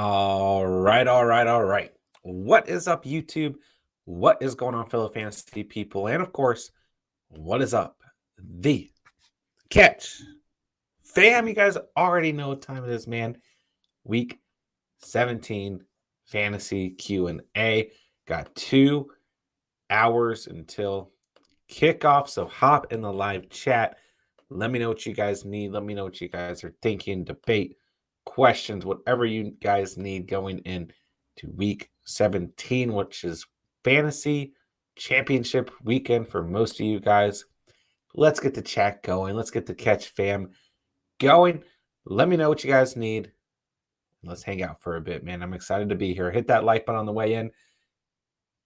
All right. What is up, YouTube? What is going on, fellow fantasy people? And of course, what is up, the catch fam? You guys already know what time it is, man. Week 17 fantasy Q&A. Got 2 hours until kickoff, so hop in the live chat. Let me know what you guys need. Let me know what you guys are thinking, debate, questions, whatever you guys need going in to week 17, which is fantasy championship weekend for most of you guys. Let's get the chat going. Let's get the catch fam going. Let me know what you guys need. Let's hang out for a bit, man. I'm excited to be here. Hit that like button on the way in.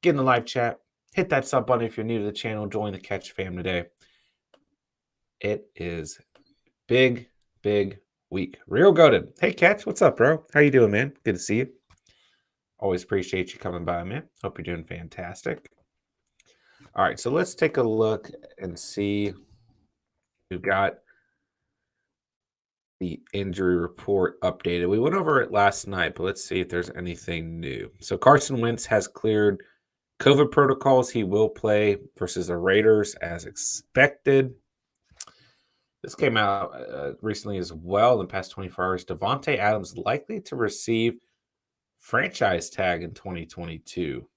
Get in the live chat. Hit that sub button if you're new to the channel. Join the catch fam today. It is big week. Real Goddard. Hey, Catch. What's up, bro? How you doing, man? Good to see you. Always appreciate you coming by, man. Hope you're doing fantastic. All right, so let's take a look and see. We've got the injury report updated. We went over it last night, but let's see if there's anything new. So Carson Wentz has cleared COVID protocols. He will play versus the Raiders as expected. This came out recently as well in the past 24 hours. Devonta Adams likely to receive franchise tag in 2022.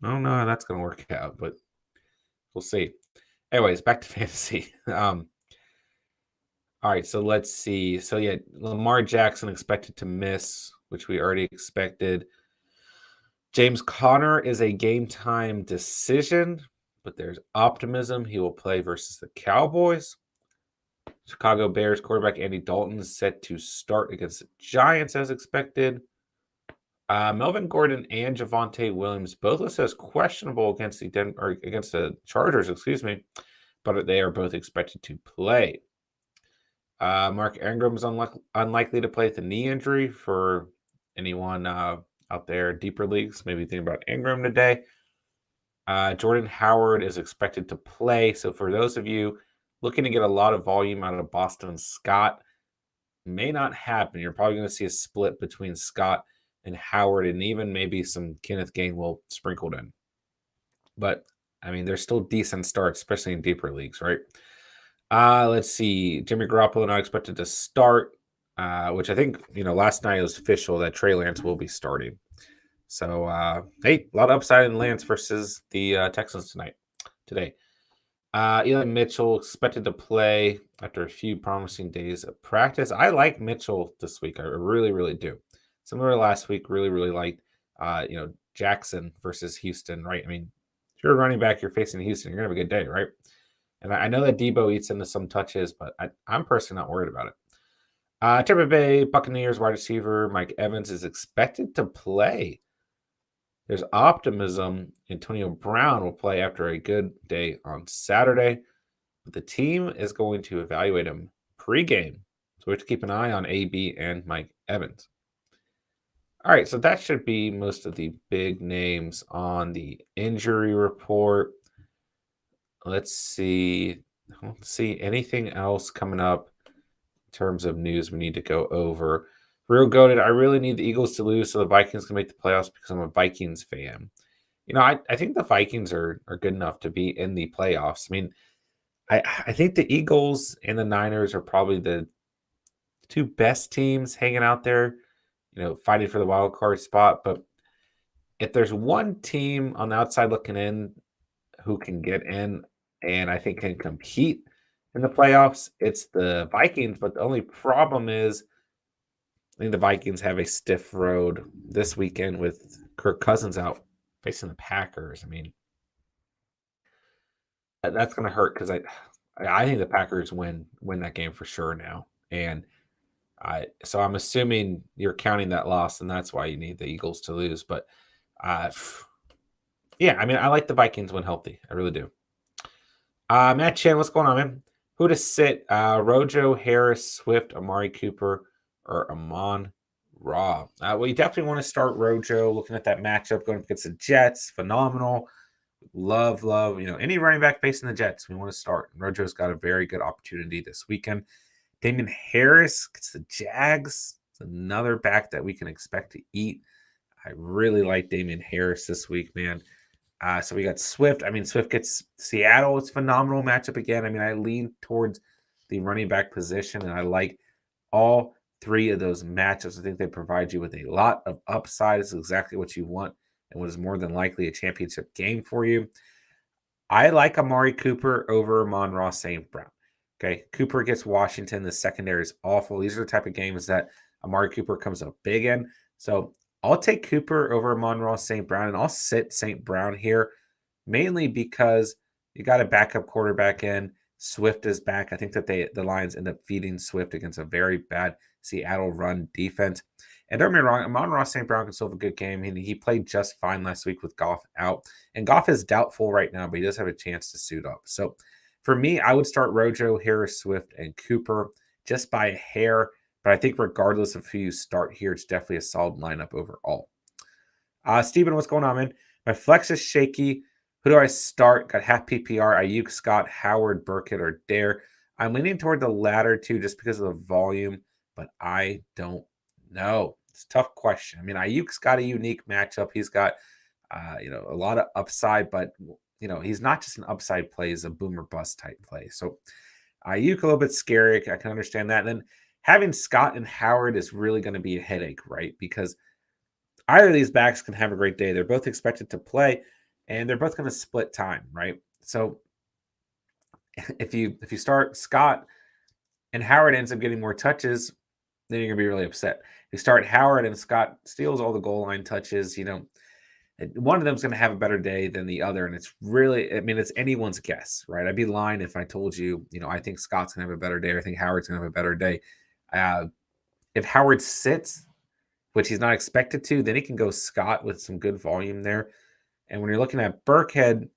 I don't know how that's going to work out, but we'll see. Anyways, back to fantasy. All right, so let's see. So, yeah, Lamar Jackson expected to miss, which we already expected. James Conner is a game-time decision, but there's optimism. He will play versus the Cowboys. Chicago Bears quarterback Andy Dalton is set to start against the Giants as expected. Melvin Gordon and Javonte Williams both listed as questionable against the Chargers, but they are both expected to play. Mark Ingram's unlikely to play with a knee injury. For anyone out there, deeper leagues, maybe think about Ingram today. Jordan Howard is expected to play. So for those of you looking to get a lot of volume out of Boston Scott, may not happen. You're probably going to see a split between Scott and Howard, and even maybe some Kenneth Gainwell sprinkled in. But, I mean, they're still decent starts, especially in deeper leagues, right? Let's see. Jimmy Garoppolo not expected to start, which I think, last night it was official that Trey Lance will be starting. So, hey, a lot of upside in Lance versus the Texans today. Eli Mitchell expected to play after a few promising days of practice. I like Mitchell this week. I really do. Similar to last week, really liked, Jackson versus Houston, right? I mean, if you're a running back, you're facing Houston, you're going to have a good day, right? And I know that Debo eats into some touches, but I'm personally not worried about it. Tampa Bay Buccaneers wide receiver Mike Evans is expected to play. There's optimism Antonio Brown will play after a good day on Saturday, but the team is going to evaluate him pregame. So we have to keep an eye on AB and Mike Evans. All right, so that should be most of the big names on the injury report. Let's see. I don't see anything else coming up in terms of news we need to go over. Real Goated, I really need the Eagles to lose so the Vikings can make the playoffs because I'm a Vikings fan. I think the Vikings are good enough to be in the playoffs. I mean, I think the Eagles and the Niners are probably the two best teams hanging out there, fighting for the wild card spot. But if there's one team on the outside looking in who can get in and I think can compete in the playoffs, it's the Vikings. But the only problem is I think the Vikings have a stiff road this weekend with Kirk Cousins out facing the Packers. I mean, that's going to hurt because I think the Packers win that game for sure now. And so I'm assuming you're counting that loss, and that's why you need the Eagles to lose. But yeah, I mean, I like the Vikings when healthy. I really do. Matt Chan, what's going on, man? Who to sit? Rojo, Harris, Swift, Amari Cooper, or Amon Ra? Well, you definitely want to start Rojo. Looking at that matchup going against the Jets, phenomenal. Love, any running back facing the Jets, we want to start. Rojo's got a very good opportunity this weekend. Damon Harris gets the Jags. It's another back that we can expect to eat. I really like Damon Harris this week, man. So we got Swift. I mean, Swift gets Seattle. It's a phenomenal matchup again. I mean, I lean towards the running back position, and I like all three of those matchups. I think they provide you with a lot of upside. It's exactly what you want and what is more than likely a championship game for you. I like Amari Cooper over Monroe St. Brown. Okay, Cooper gets Washington. The secondary is awful. These are the type of games that Amari Cooper comes up big in. So I'll take Cooper over Monroe St. Brown, and I'll sit St. Brown here, mainly because you got a backup quarterback in. Swift is back. I think that the Lions end up feeding Swift against a very bad Seattle run defense. And don't get me wrong, Monroe St. Brown can still have a good game. He played just fine last week with Goff out. And Goff is doubtful right now, but he does have a chance to suit up. So for me, I would start Rojo, Harris, Swift, and Cooper just by a hair. But I think regardless of who you start here, it's definitely a solid lineup overall. Steven, what's going on, man? My flex is shaky. Who do I start? Got half PPR, Ayuk, Scott, Howard, Burkett, or Dare. I'm leaning toward the latter two just because of the volume, but I don't know. It's a tough question. I mean, Ayuk's got a unique matchup. He's got, a lot of upside, but, he's not just an upside play. He's a boomer bust type play. So Ayuk a little bit scary. I can understand that. And then having Scott and Howard is really going to be a headache, right? Because either of these backs can have a great day. They're both expected to play, and they're both going to split time, right? So if you start Scott and Howard ends up getting more touches, then you're going to be really upset. If you start Howard and Scott steals all the goal line touches, one of them is going to have a better day than the other. And it's really, I mean, it's anyone's guess, right? I'd be lying if I told you, I think Scott's going to have a better day, or I think Howard's going to have a better day. If Howard sits, which he's not expected to, then he can go Scott with some good volume there. And when you're looking at Burkhead,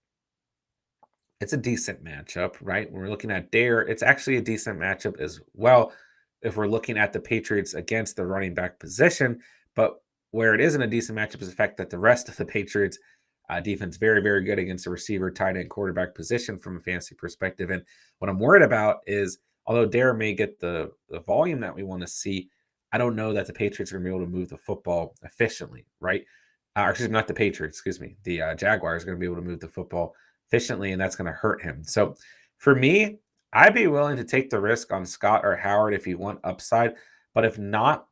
it's a decent matchup, right? When we're looking at Dare, it's actually a decent matchup as well if we're looking at the Patriots against the running back position. But where it isn't a decent matchup is the fact that the rest of the Patriots defense very, very good against the receiver, tight end, quarterback position from a fantasy perspective. And what I'm worried about is, although Dare may get the volume that we want to see, I don't know that the Patriots are going to be able to move the football efficiently, right? Excuse me, not the Patriots, excuse me. The Jaguars are going to be able to move the football efficiently, and that's going to hurt him. So for me, I'd be willing to take the risk on Scott or Howard if you want upside. But if not,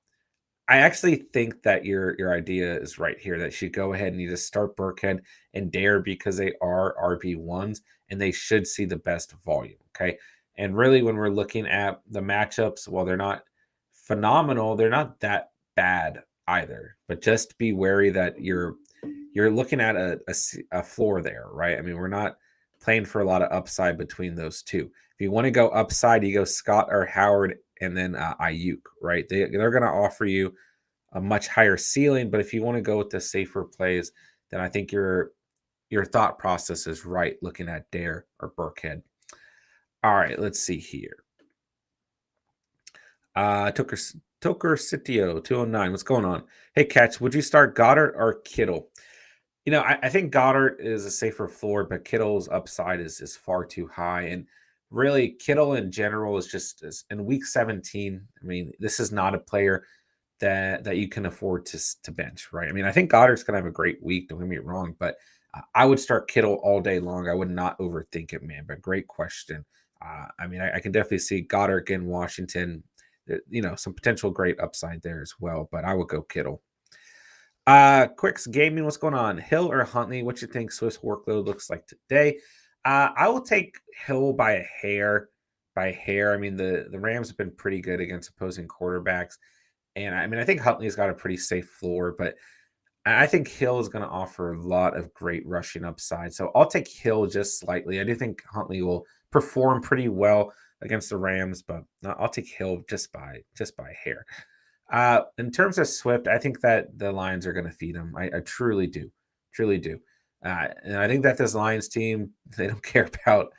I actually think that your idea is right here, that you should go ahead and you just start Burkhead and Dare because they are RB1s and they should see the best volume, okay? And really, when we're looking at the matchups, while they're not phenomenal, they're not that bad either. But just be wary that you're looking at a floor there, right? I mean, we're not playing for a lot of upside between those two. If you want to go upside, you go Scott or Howard and then Ayuk, right? They're going to offer you a much higher ceiling. But if you want to go with the safer plays, then I think your thought process is right looking at Dare or Burkhead. All right, let's see here. Toker Sitio 209. What's going on? Hey, Catch, would you start Goddard or Kittle? I think Goddard is a safer floor, but Kittle's upside is far too high. And really, Kittle in general is just in week 17. I mean, this is not a player that you can afford to bench, right? I mean, I think Goddard's going to have a great week. Don't get me wrong, but I would start Kittle all day long. I would not overthink it, man. But great question. I mean, I can definitely see Goddard in Washington. Some potential great upside there as well. But I would go Kittle. Quicks Gaming, what's going on? Hill or Huntley? What you think Swift's workload looks like today? I will take Hill by a hair. I mean, the Rams have been pretty good against opposing quarterbacks. And I mean, I think Huntley's got a pretty safe floor, but I think Hill is going to offer a lot of great rushing upside. So I'll take Hill just slightly. I do think Huntley will perform pretty well against the Rams, but I'll take Hill just by a hair. In terms of Swift, I think that the Lions are going to feed him. I truly do. And I think that this Lions team, they don't care about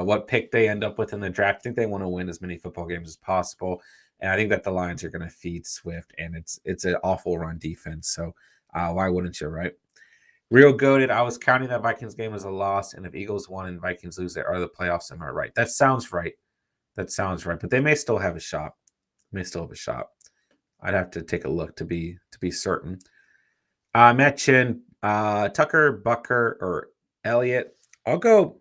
what pick they end up with in the draft. I think they want to win as many football games as possible. And I think that the Lions are going to feed Swift, and it's an awful run defense. So why wouldn't you, right? Real goated. I was counting that Vikings game as a loss, and if Eagles won and Vikings lose, they are the playoffs. Am I right? That sounds right. But they may still have a shot. I'd have to take a look to be certain. Mention Tucker, Bucker, or Elliott. I'll go.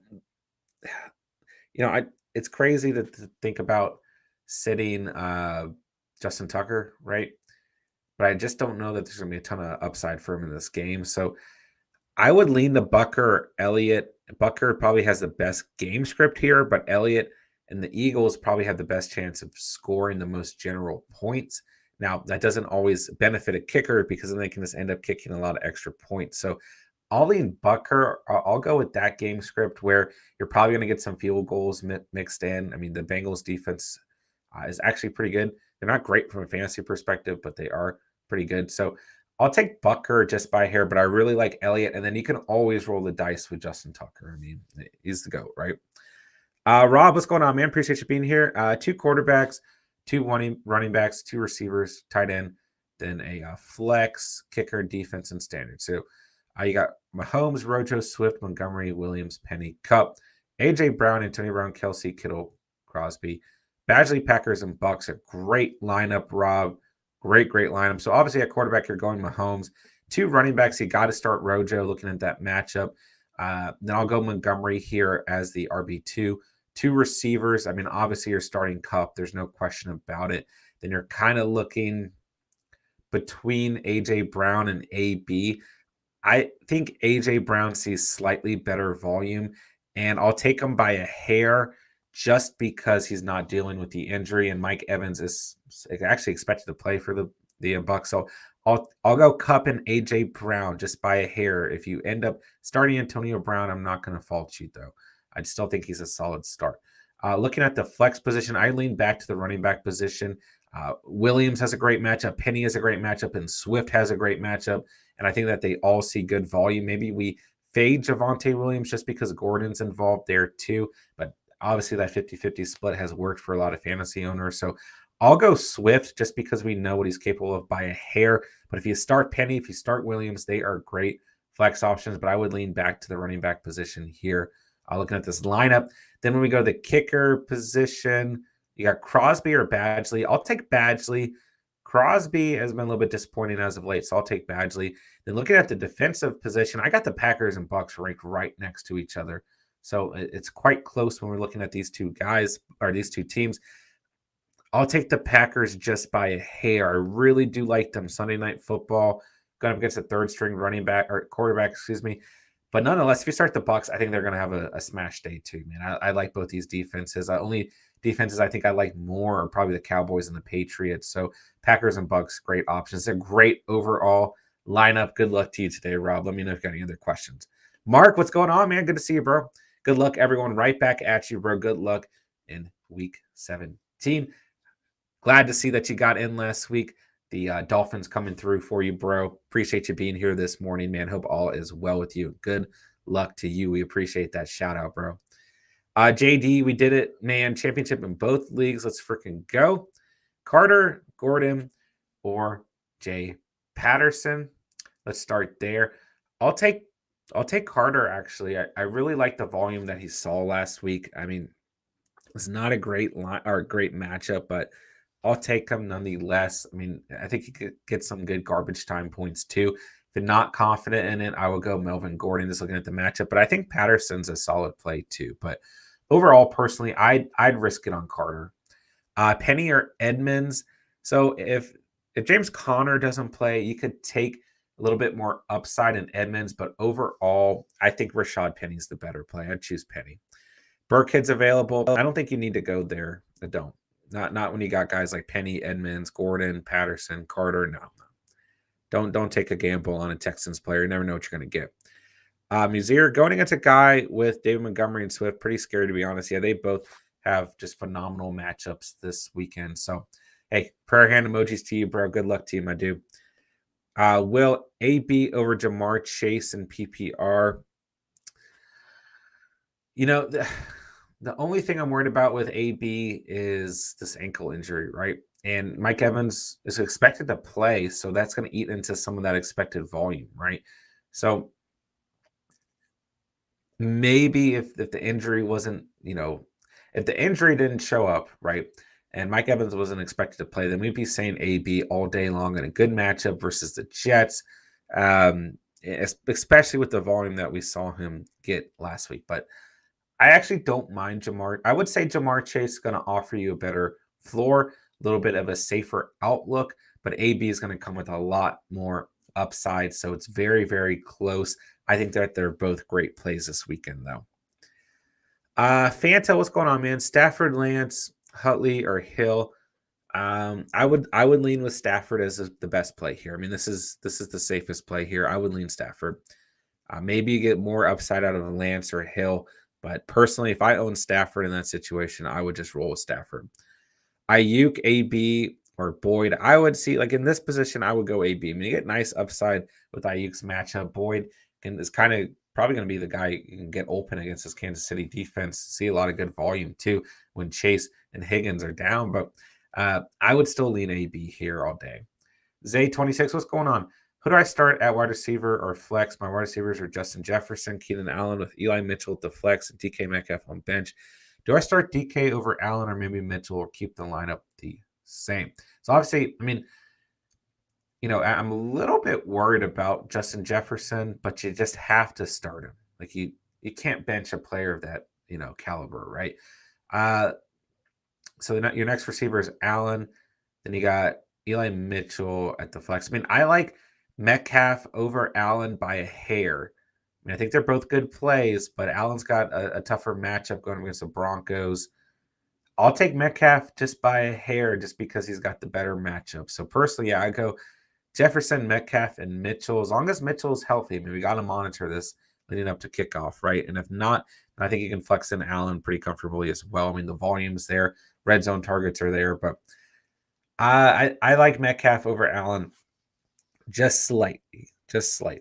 It's crazy to think about sitting Justin Tucker, right? But I just don't know that there's going to be a ton of upside for him in this game. So I would lean to Bucker or Elliott. Bucker probably has the best game script here, but Elliott and the Eagles probably have the best chance of scoring the most general points. Now, that doesn't always benefit a kicker because then they can just end up kicking a lot of extra points. So I'll lean Bucker. I'll go with that game script where you're probably going to get some field goals mixed in. I mean, the Bengals defense is actually pretty good. They're not great from a fantasy perspective, but they are pretty good. So I'll take Bucker just by hair, but I really like Elliott. And then you can always roll the dice with Justin Tucker. I mean, he's the GOAT, right? Rob, what's going on, man? Appreciate you being here. 2 quarterbacks, 2 running backs, 2 receivers, tight end, then a flex, kicker, defense, and standard. So you got Mahomes, Rojo, Swift, Montgomery, Williams, Penny, Cup, A.J. Brown, Antonio Brown, Kelsey, Kittle, Crosby, Badgley, Packers, and Bucks. A great lineup, Rob. Great lineup. So obviously at quarterback, you're going Mahomes. 2 running backs, you got to start Rojo looking at that matchup. Then I'll go Montgomery here as the RB2. 2 receivers. I mean, obviously you're starting Cup. There's no question about it. Then you're kind of looking between A.J. Brown and A.B. I think A.J. Brown sees slightly better volume, and I'll take him by a hair just because he's not dealing with the injury, and Mike Evans is actually expected to play for the Bucs. So I'll go Cup and A.J. Brown just by a hair. If you end up starting Antonio Brown, I'm not going to fault you, though. I still think he's a solid start. Looking at the flex position, I lean back to the running back position. Williams has a great matchup. Penny has a great matchup, and Swift has a great matchup. And I think that they all see good volume. Maybe we fade Javonte Williams just because Gordon's involved there too. But obviously that 50-50 split has worked for a lot of fantasy owners. So I'll go Swift just because we know what he's capable of by a hair. But if you start Penny, if you start Williams, they are great flex options. But I would lean back to the running back position here. Looking at this lineup. Then when we go to the kicker position, you got Crosby or Badgley. I'll take Badgley. Crosby has been a little bit disappointing as of late, so I'll take Badgley. Then looking at the defensive position, I got the Packers and Bucs ranked right next to each other. So it's quite close when we're looking at these 2 guys or these 2 teams. I'll take the Packers just by a hair. I really do like them. Sunday Night Football, going up against a 3rd-string running back or quarterback, excuse me. But nonetheless, if you start the Bucs, I think they're going to have a smash day too, man. I like both these defenses. Only defenses I think I like more are probably the Cowboys and the Patriots. So Packers and Bucs, great options. They're great overall lineup. Good luck to you today, Rob. Let me know if you got any other questions. Mark, what's going on, man? Good to see you, bro. Good luck, everyone. Right back at you, bro. Good luck in week 17. Glad to see that you got in last week. The Dolphins coming through for you, bro. Appreciate you being here this morning, man. Hope all is well with you. Good luck to you. We appreciate that shout out, bro. JD, we did it, man. Championship in both leagues. Let's freaking go. Carter, Gordon, or Jay Patterson. Let's start there. I'll take Carter, actually. I really like the volume that he saw last week. I mean, it's not a great line or a great matchup, but I'll take him nonetheless. I mean, I think he could get some good garbage time points too. If you're not confident in it, I will go Melvin Gordon just looking at the matchup. But I think Patterson's a solid play too. But overall, personally, I'd risk it on Carter. Penny or Edmonds. So if James Conner doesn't play, you could take a little bit more upside in Edmonds. But overall, I think Rashad Penny's the better play. I'd choose Penny. Burkhead's available. I don't think you need to go there. I don't. Not when you got guys like Penny, Edmonds, Gordon, Patterson, Carter. No. Don't take a gamble on a Texans player. You never know what you're going to get. Muzier going against a guy with David Montgomery and Swift. Pretty scary, to be honest. Yeah, they both have just phenomenal matchups this weekend. So, hey, prayer hand emojis to you, bro. Good luck to you, my dude. Will AB over Jamar Chase and PPR? You know, the only thing I'm worried about with AB is this ankle injury, right? And Mike Evans is expected to play, so that's going to eat into some of that expected volume, right? So maybe if the injury wasn't, if the injury didn't show up, right, and Mike Evans wasn't expected to play, then we'd be saying AB all day long in a good matchup versus the Jets, especially with the volume that we saw him get last week. But I actually don't mind Jamar. I would say Jamar Chase is going to offer you a better floor, a little bit of a safer outlook, but AB is going to come with a lot more upside. So it's very, very close. I think that they're both great plays this weekend, though. Fanta, what's going on, man? Stafford, Lance, Huntley, or Hill? I would lean with Stafford as the best play here. I mean, this is the safest play here. I would lean Stafford. Maybe you get more upside out of Lance or Hill, but personally, if I own Stafford in that situation, I would just roll with Stafford. Ayuk, AB, or Boyd, I would see, like in this position, I would go AB. I mean, you get nice upside with Ayuk's matchup. Boyd is kind of probably going to be the guy you can get open against this Kansas City defense. See a lot of good volume too when Chase and Higgins are down, but I would still lean AB here all day. Zay26, what's going on? Who do I start at wide receiver or flex? My wide receivers are Justin Jefferson, Keenan Allen with Eli Mitchell at the flex, and DK Metcalf on bench. Do I start DK over Allen or maybe Mitchell, or keep the lineup the same? So obviously, I mean, I'm a little bit worried about Justin Jefferson, but you just have to start him. Like you can't bench a player of that, caliber, right? So your next receiver is Allen. Then you got Eli Mitchell at the flex. I mean, I like Metcalf over Allen by a hair. I mean, I think they're both good plays, but Allen's got a tougher matchup going against the Broncos. I'll take Metcalf just by a hair just because he's got the better matchup. So personally, yeah, I go Jefferson, Metcalf, and Mitchell. As long as Mitchell's healthy, I mean, we got to monitor this leading up to kickoff, right? And if not, I think you can flex in Allen pretty comfortably as well. I mean, the volume's there. Red zone targets are there, but I like Metcalf over Allen just slightly. Chauncey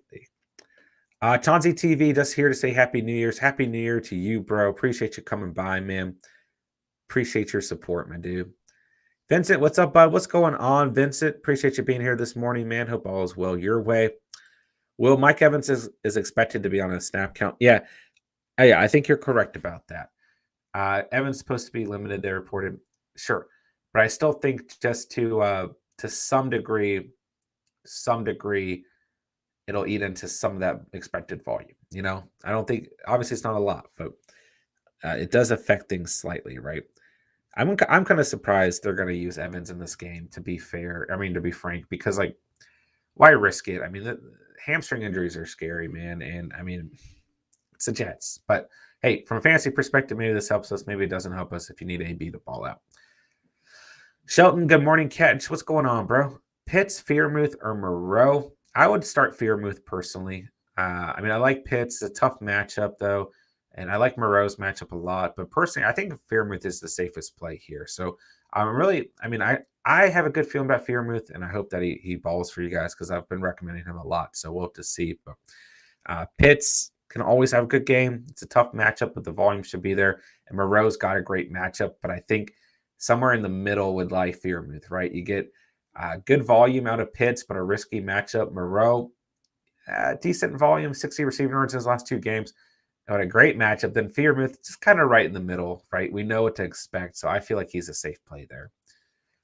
TV just here to say Happy New Year's. Happy New Year to you, bro. Appreciate you coming by, man. Appreciate your support, my dude. Vincent, what's up, bud? What's going on, Vincent? Appreciate you being here this morning, man. Hope all is well your way. Will, Mike Evans is expected to be on a snap count. Yeah, I think you're correct about that. Evans supposed to be limited, they reported. Sure. But I still think just to some degree, it'll eat into some of that expected volume. I don't think, obviously it's not a lot, but it does affect things slightly, right? I'm kind of surprised they're going to use Evans in this game, to be fair. I mean, to be frank, because like, why risk it? I mean, the hamstring injuries are scary, man. And I mean, it's the Jets. But hey, from a fantasy perspective, maybe this helps us. Maybe it doesn't help us if you need AB to ball out. Shelton, good morning, Catch. What's going on, bro? Pitts, Freiermuth, or Monroe? I would start Freiermuth personally. I mean, I like Pitts. It's a tough matchup, though. And I like Monroe's matchup a lot. But personally, I think Freiermuth is the safest play here. So I have a good feeling about Freiermuth, and I hope that he balls for you guys because I've been recommending him a lot. So we'll have to see. But Pitts can always have a good game. It's a tough matchup, but the volume should be there. And Monroe's got a great matchup. But I think somewhere in the middle would lie Freiermuth, right? You get good volume out of Pitts, but a risky matchup. Monroe, decent volume, 60 receiving yards in his last two games. What a great matchup. Then Freiermuth, just kind of right in the middle, right? We know what to expect, so I feel like he's a safe play there.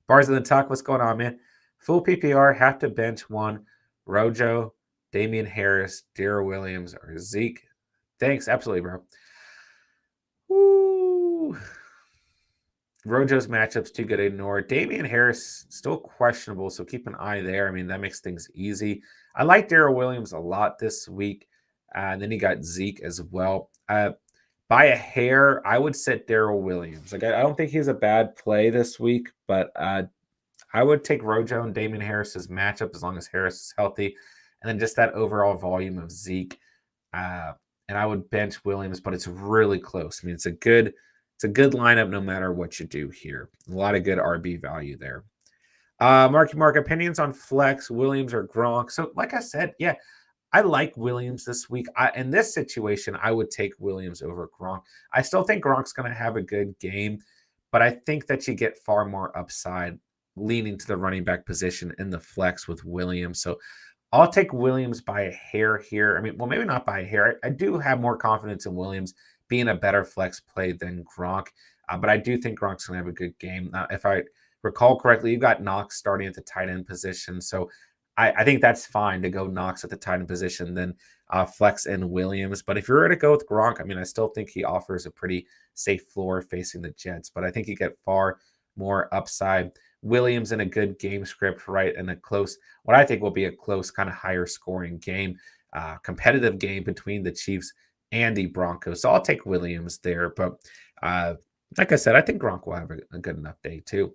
Bars in the Tuck, what's going on, man? Full PPR, have to bench one. Rojo, Damon Harris, Daryl Williams, or Zeke. Thanks, absolutely, bro. Woo. Rojo's matchup's too good to ignore. Damon Harris, still questionable, so keep an eye there. I mean, that makes things easy. I like Daryl Williams a lot this week. And then you got Zeke as well. By a hair, I would sit Daryl Williams. Like I don't think he's a bad play this week, but I would take Rojo and Damon Harris's matchup as long as Harris is healthy, and then just that overall volume of Zeke. And I would bench Williams, but it's really close. I mean, it's a good lineup no matter what you do here. A lot of good RB value there. Mark, opinions on flex, Williams or Gronk. So, like I said, yeah. I like Williams this week. In this situation, I would take Williams over Gronk. I still think Gronk's going to have a good game, but I think that you get far more upside leaning to the running back position in the flex with Williams. So I'll take Williams by a hair here. I mean, well, maybe not by a hair. I do have more confidence in Williams being a better flex play than Gronk. But I do think Gronk's going to have a good game. If I recall correctly, you got Knox starting at the tight end position. So I think that's fine to go Knox at the tight end position, then flex in Williams. But if you're going to go with Gronk, I mean, I still think he offers a pretty safe floor facing the Jets. But I think you get far more upside. Williams in a good game script, right? And a close, what I think will be a close, kind of higher scoring game, competitive game between the Chiefs and the Broncos. So I'll take Williams there. But like I said, I think Gronk will have a good enough day too.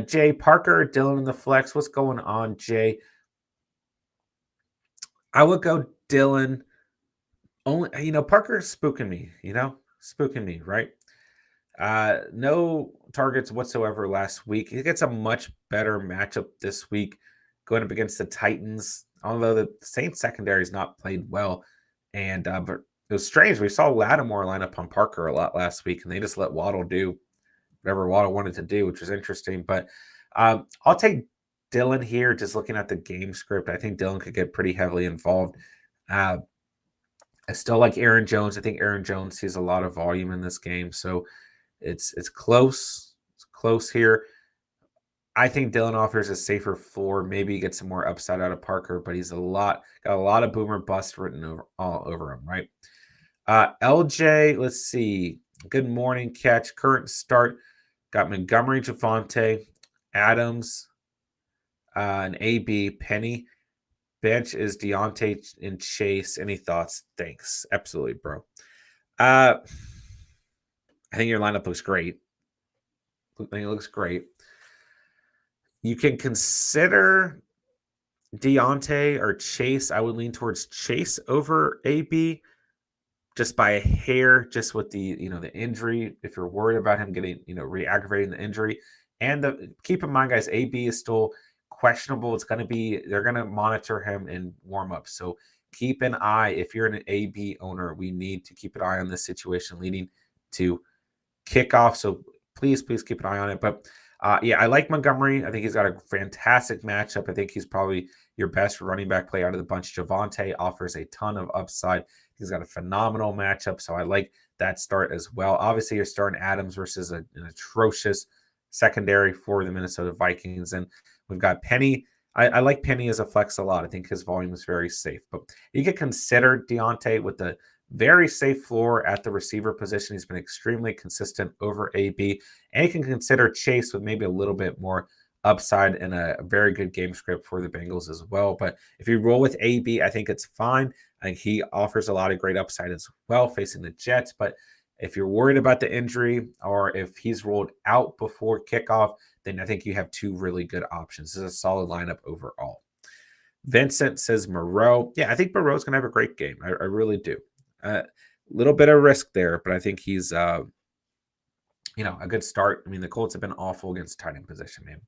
Jay Parker, Dylan in the flex. What's going on, Jay? I would go Dylan. Only, Parker's spooking me, spooking me, right? No targets whatsoever last week. He gets a much better matchup this week going up against the Titans, although the Saints secondary has not played well. And but it was strange. We saw Lattimore line up on Parker a lot last week, and they just let Waddle do whatever Waddle wanted to do, which was interesting. But I'll take Dylan here, just looking at the game script. I think Dylan could get pretty heavily involved. I still like Aaron Jones. I think Aaron Jones sees a lot of volume in this game. So it's close. It's close here. I think Dylan offers a safer floor. Maybe get some more upside out of Parker, but he's got a lot of boomer bust written all over him, right? LJ, let's see. Good morning, catch. Current start. Got Montgomery, Javonte, Adams, and AB, Penny. Bench is Deontay and Chase. Any thoughts? Thanks. Absolutely, bro. I think your lineup looks great. I think it looks great. You can consider Deontay or Chase. I would lean towards Chase over AB just by a hair, just with the injury. If you're worried about him getting, re-aggravating the injury. And keep in mind, guys, AB is still questionable. They're going to monitor him in warm-up. So keep an eye. If you're an AB owner, we need to keep an eye on this situation leading to kickoff. So please keep an eye on it. But I like Montgomery. I think he's got a fantastic matchup. I think he's probably your best running back play out of the bunch. Javonte offers a ton of upside. He's got a phenomenal matchup, so I like that start as well. Obviously, you're starting Adams versus an atrocious secondary for the Minnesota Vikings. And we've got Penny. I like Penny as a flex a lot. I think his volume is very safe. But you could consider Deontay with the very safe floor at the receiver position. He's been extremely consistent over AB. And you can consider Chase with maybe a little bit more upside and a very good game script for the Bengals as well. But if you roll with AB, I think it's fine. I think he offers a lot of great upside as well facing the Jets. But if you're worried about the injury or if he's rolled out before kickoff, then I think you have two really good options. This is a solid lineup overall. Vincent says Monroe. Yeah, I think Monroe's going to have a great game. I really do. A little bit of risk there, but I think he's, a good start. I mean, the Colts have been awful against tight end position, man.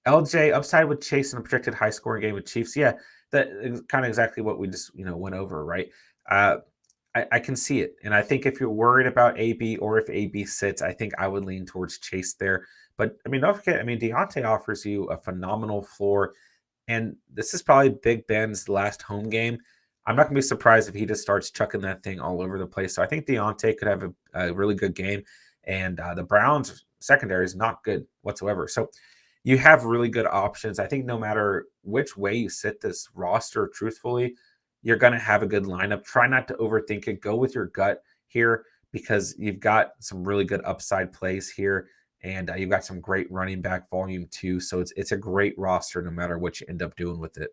LJ, upside with Chase in a projected high-scoring game with Chiefs. Yeah, that is kind of exactly what we just, went over, right? I can see it. And I think if you're worried about AB or if AB sits, I think I would lean towards Chase there. But, don't forget, Deontay offers you a phenomenal floor. And this is probably Big Ben's last home game. I'm not going to be surprised if he just starts chucking that thing all over the place. So I think Deontay could have a really good game. And the Browns secondary is not good whatsoever. So you have really good options. I think no matter which way you sit this roster, truthfully, you're going to have a good lineup. Try not to overthink it. Go with your gut here because you've got some really good upside plays here. And you've got some great running back volume too. So it's a great roster no matter what you end up doing with it.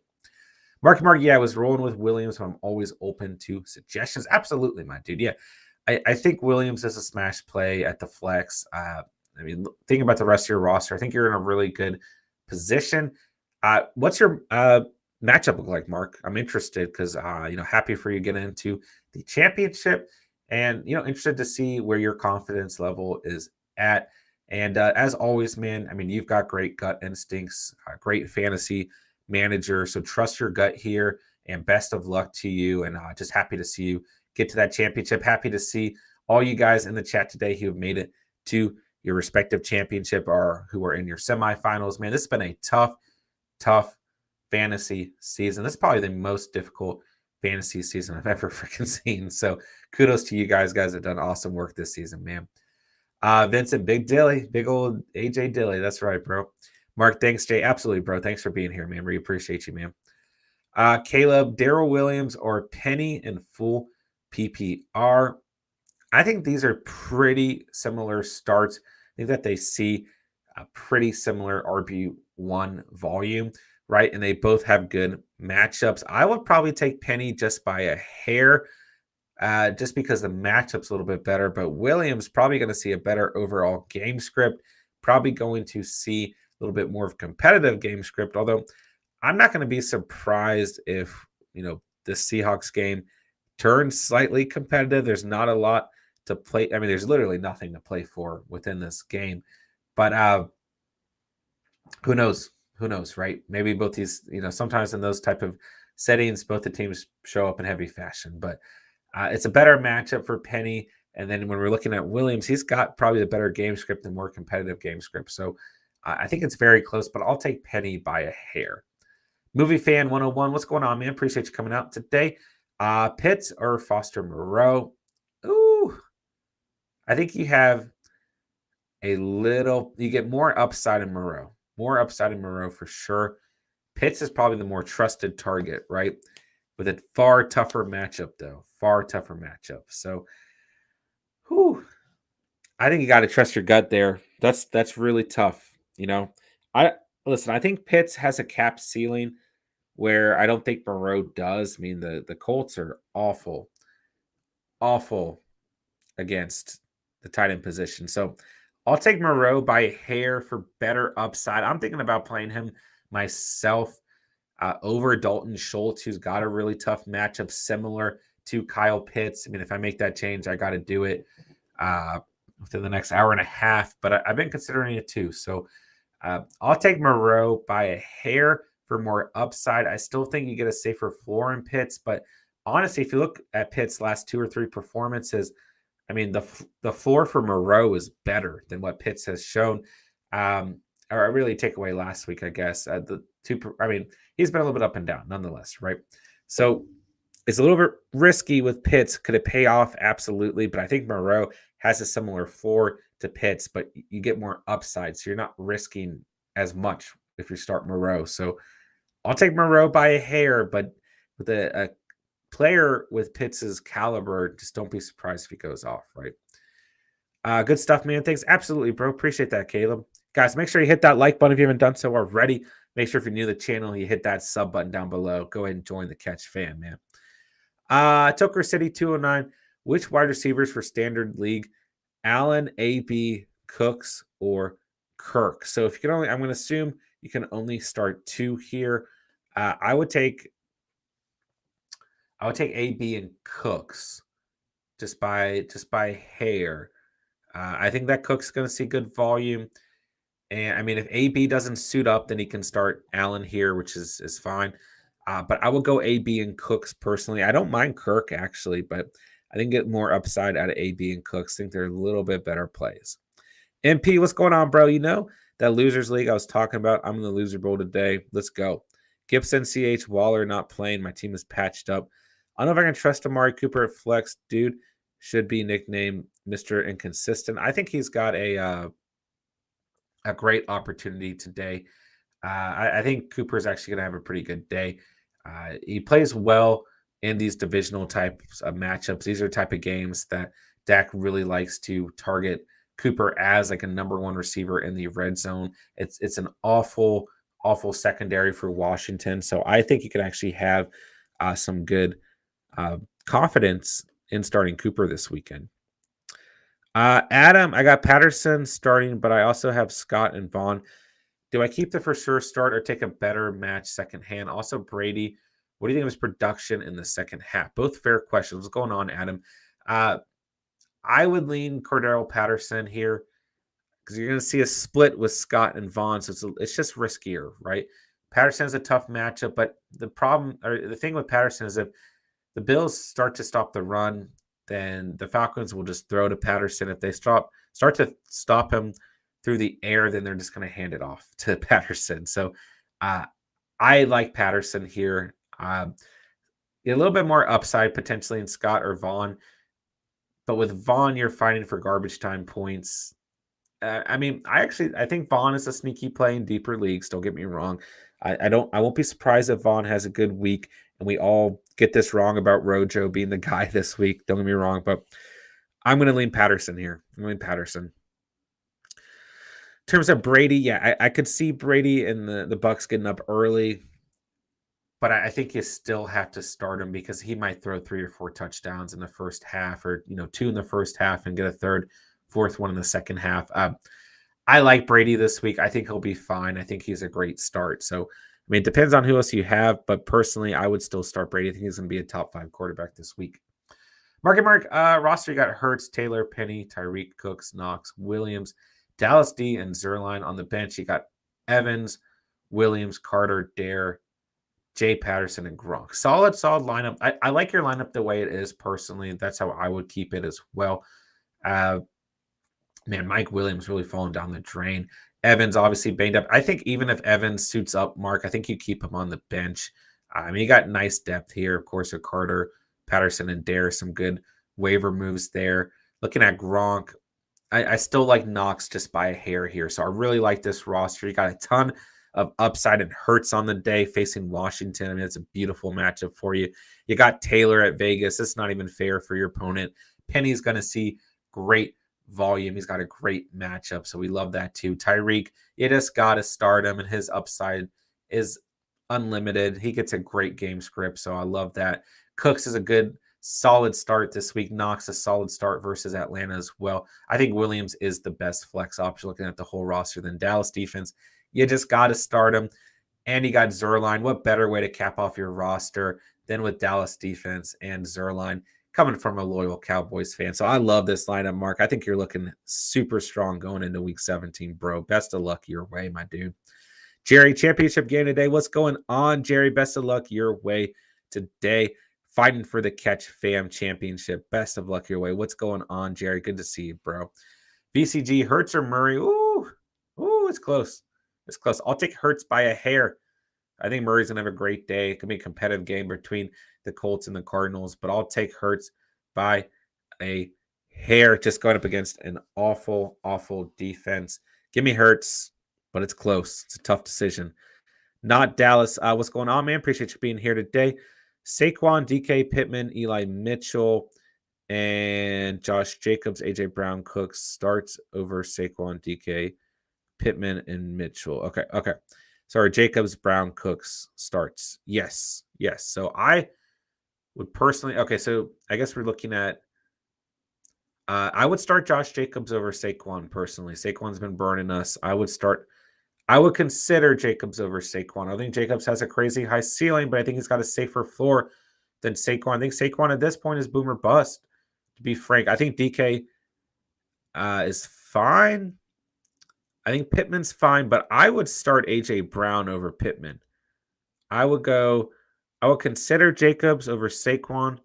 Mark, I was rolling with Williams, but I'm always open to suggestions. Absolutely, my dude. Yeah, I think Williams is a smash play at the flex. Thinking about the rest of your roster, I think you're in a really good position. What's your matchup look like, Mark? I'm interested because, happy for you getting into the championship and, interested to see where your confidence level is at. And as always, man, you've got great gut instincts, great fantasy manager. So trust your gut here and best of luck to you. And just happy to see you get to that championship. Happy to see all you guys in the chat today who have made it to your respective championship or who are in your semifinals. Man, this has been a tough fantasy season. This is probably the most difficult fantasy season I've ever freaking seen. So kudos to you guys. Guys have done awesome work this season, man. Vincent, Big Dilly, big old AJ Dilly. That's right, bro. Mark, thanks, Jay. Absolutely, bro. Thanks for being here, man. We appreciate you, man. Caleb, Daryl Williams, or Penny in full PPR. I think these are pretty similar starts. I think that they see a pretty similar RB1 volume, right? And they both have good matchups. I would probably take Penny just by a hair, just because the matchup's a little bit better. But Williams probably going to see a better overall game script, probably going to see a little bit more of competitive game script. Although I'm not going to be surprised if, the Seahawks game turns slightly competitive. There's not a lot to play. I mean, there's literally nothing to play for within this game. But who knows? Who knows, right? Maybe both these, sometimes in those type of settings, both the teams show up in heavy fashion. But it's a better matchup for Penny. And then when we're looking at Williams, he's got probably the better game script and more competitive game script. So I think it's very close, but I'll take Penny by a hair. Movie Fan 101, what's going on, man? Appreciate you coming out today. Pitts or Foster Monroe? Ooh, I think you have you get more upside in Monroe. More upside in Monroe for sure. Pitts is probably the more trusted target, right? With a far tougher matchup, though. Far tougher matchup. So, I think you got to trust your gut there. That's really tough. I think Pitts has a cap ceiling where I don't think Monroe does. I mean, the Colts are awful against the tight end position. So I'll take Monroe by a hair for better upside. I'm thinking about playing him myself over Dalton Schultz, who's got a really tough matchup similar to Kyle Pitts. I mean, if I make that change, I got to do it within the next hour and a half, but I've been considering it too. So I'll take Monroe by a hair for more upside. I still think you get a safer floor in Pitts, but honestly, if you look at Pitts' last 2 or 3 performances, I mean, the floor for Monroe is better than what Pitts has shown. Or I really take away last week, I guess. He's been a little bit up and down nonetheless, right? So it's a little bit risky with Pitts. Could it pay off? Absolutely. But I think Monroe has a similar floor to Pitts, but you get more upside. So you're not risking as much if you start Monroe. So I'll take Monroe by a hair, but with a player with Pitts' caliber, just don't be surprised if he goes off, right? Good stuff, man. Thanks. Absolutely, bro. Appreciate that, Caleb. Guys, make sure you hit that like button if you haven't done so already. Make sure if you're new to the channel, you hit that sub button down below. Go ahead and join the Catch fam, man. Toker City 209. Which wide receivers for standard league? Allen, AB, Cooks, or Kirk? So if you can only, I'm going to assume you can only start 2 here. I would take AB and Cooks just by hair. I think that Cook's going to see good volume. And I mean, if AB doesn't suit up, then he can start Allen here, which is fine. But I will go AB and Cooks personally. I don't mind Kirk actually, but I think get more upside out of AB and Cooks. I think they're a little bit better plays. MP, what's going on, bro? You know that losers league I was talking about? I'm in the loser bowl today. Let's go. Gibson, CH, Waller not playing. My team is patched up. I don't know if I can trust Amari Cooper at flex. Dude should be nicknamed Mr. Inconsistent. I think he's got a great opportunity today. I think Cooper is actually going to have a pretty good day. He plays well in these divisional types of matchups. These are type of games that Dak really likes to target Cooper as like a number 1 receiver in the red zone. It's an awful secondary for Washington. So I think you can actually have some good confidence in starting Cooper this weekend. Adam, I got Patterson starting, but I also have Scott and Vaughn. Do I keep the for sure start or take a better match second hand? Also, Brady, what do you think of his production in the second half? Both fair questions. What's going on, Adam? I would lean Cordero Patterson here because you're going to see a split with Scott and Vaughn, so it's just riskier, right? Patterson's a tough matchup, but the thing with Patterson is if the Bills start to stop the run, then the Falcons will just throw to Patterson. If they start to stop him through the air, then they're just going to hand it off to Patterson. So I like Patterson here. A little bit more upside potentially in Scott or Vaughn. But with Vaughn, you're fighting for garbage time points. I mean, I think Vaughn is a sneaky play in deeper leagues. Don't get me wrong. I won't be surprised if Vaughn has a good week and we all get this wrong about Rojo being the guy this week. Don't get me wrong, but I'm going to lean Patterson here. I'm going to lean Patterson. In terms of Brady, yeah, I could see Brady and the Bucks getting up early, but I think you still have to start him because he might throw 3 or 4 touchdowns in the first half, or 2 in the first half and get a third, fourth one in the second half. I like Brady this week. I think he'll be fine. I think he's a great start. So, I mean, it depends on who else you have, but personally, I would still start Brady. I think he's going to be a top 5 quarterback this week. Mark, roster, you got Hurts, Taylor, Penny, Tyreek, Cooks, Knox, Williams, Dallas D, and Zerline. On the bench, you got Evans, Williams, Carter, Dare, Jay Patterson, and Gronk. Solid lineup. I like your lineup the way it is personally. That's how I would keep it as well. Man, Mike Williams really falling down the drain. Evans obviously banged up. I think even if Evans suits up, Mark, I think you keep him on the bench. I mean, you got nice depth here, of course, with Carter, Patterson, and Dare. Some good waiver moves there. Looking at Gronk, I still like Knox just by a hair here. So I really like this roster. You got a ton of upside and Hurts on the day facing Washington. I mean, it's a beautiful matchup for you. You got Taylor at Vegas. It's not even fair for your opponent. Penny's going to see great volume. He's got a great matchup, so we love that too. Tyreek, you just got to start him, and his upside is unlimited. He gets a great game script, so I love that. Cooks is a good, solid start this week. Knox a solid start versus Atlanta as well. I think Williams is the best flex option looking at the whole roster than Dallas defense. You just got to start him. And you got Zerline. What better way to cap off your roster than with Dallas defense and Zerline coming from a loyal Cowboys fan? So I love this lineup, Mark. I think you're looking super strong going into week 17, bro. Best of luck your way, my dude. Jerry, championship game today. What's going on, Jerry? Best of luck your way today. Fighting for the Catch Fam Championship. Best of luck your way. What's going on, Jerry? Good to see you, bro. VCG, Hurts or Murray? Ooh, it's close. It's close. I'll take Hurts by a hair. I think Murray's going to have a great day. It could be a competitive game between the Colts and the Cardinals, but I'll take Hurts by a hair, just going up against an awful, awful defense. Give me Hurts, but it's close. It's a tough decision. Not Dallas. What's going on, man? Appreciate you being here today. Saquon, DK, Pittman, Eli Mitchell, and Josh Jacobs, AJ Brown, Cooks starts over Saquon, DK, Pittman, and Mitchell. Okay. Sorry, Jacobs, Brown, Cooks starts. Yes. So I would personally, so I guess we're looking at, I would start Josh Jacobs over Saquon personally. Saquon's been burning us. I would consider Jacobs over Saquon. I think Jacobs has a crazy high ceiling, but I think he's got a safer floor than Saquon. I think Saquon at this point is boom or bust, to be frank. I think DK is fine. I think Pittman's fine, but I would start AJ Brown over Pittman. I would consider Jacobs over Saquon.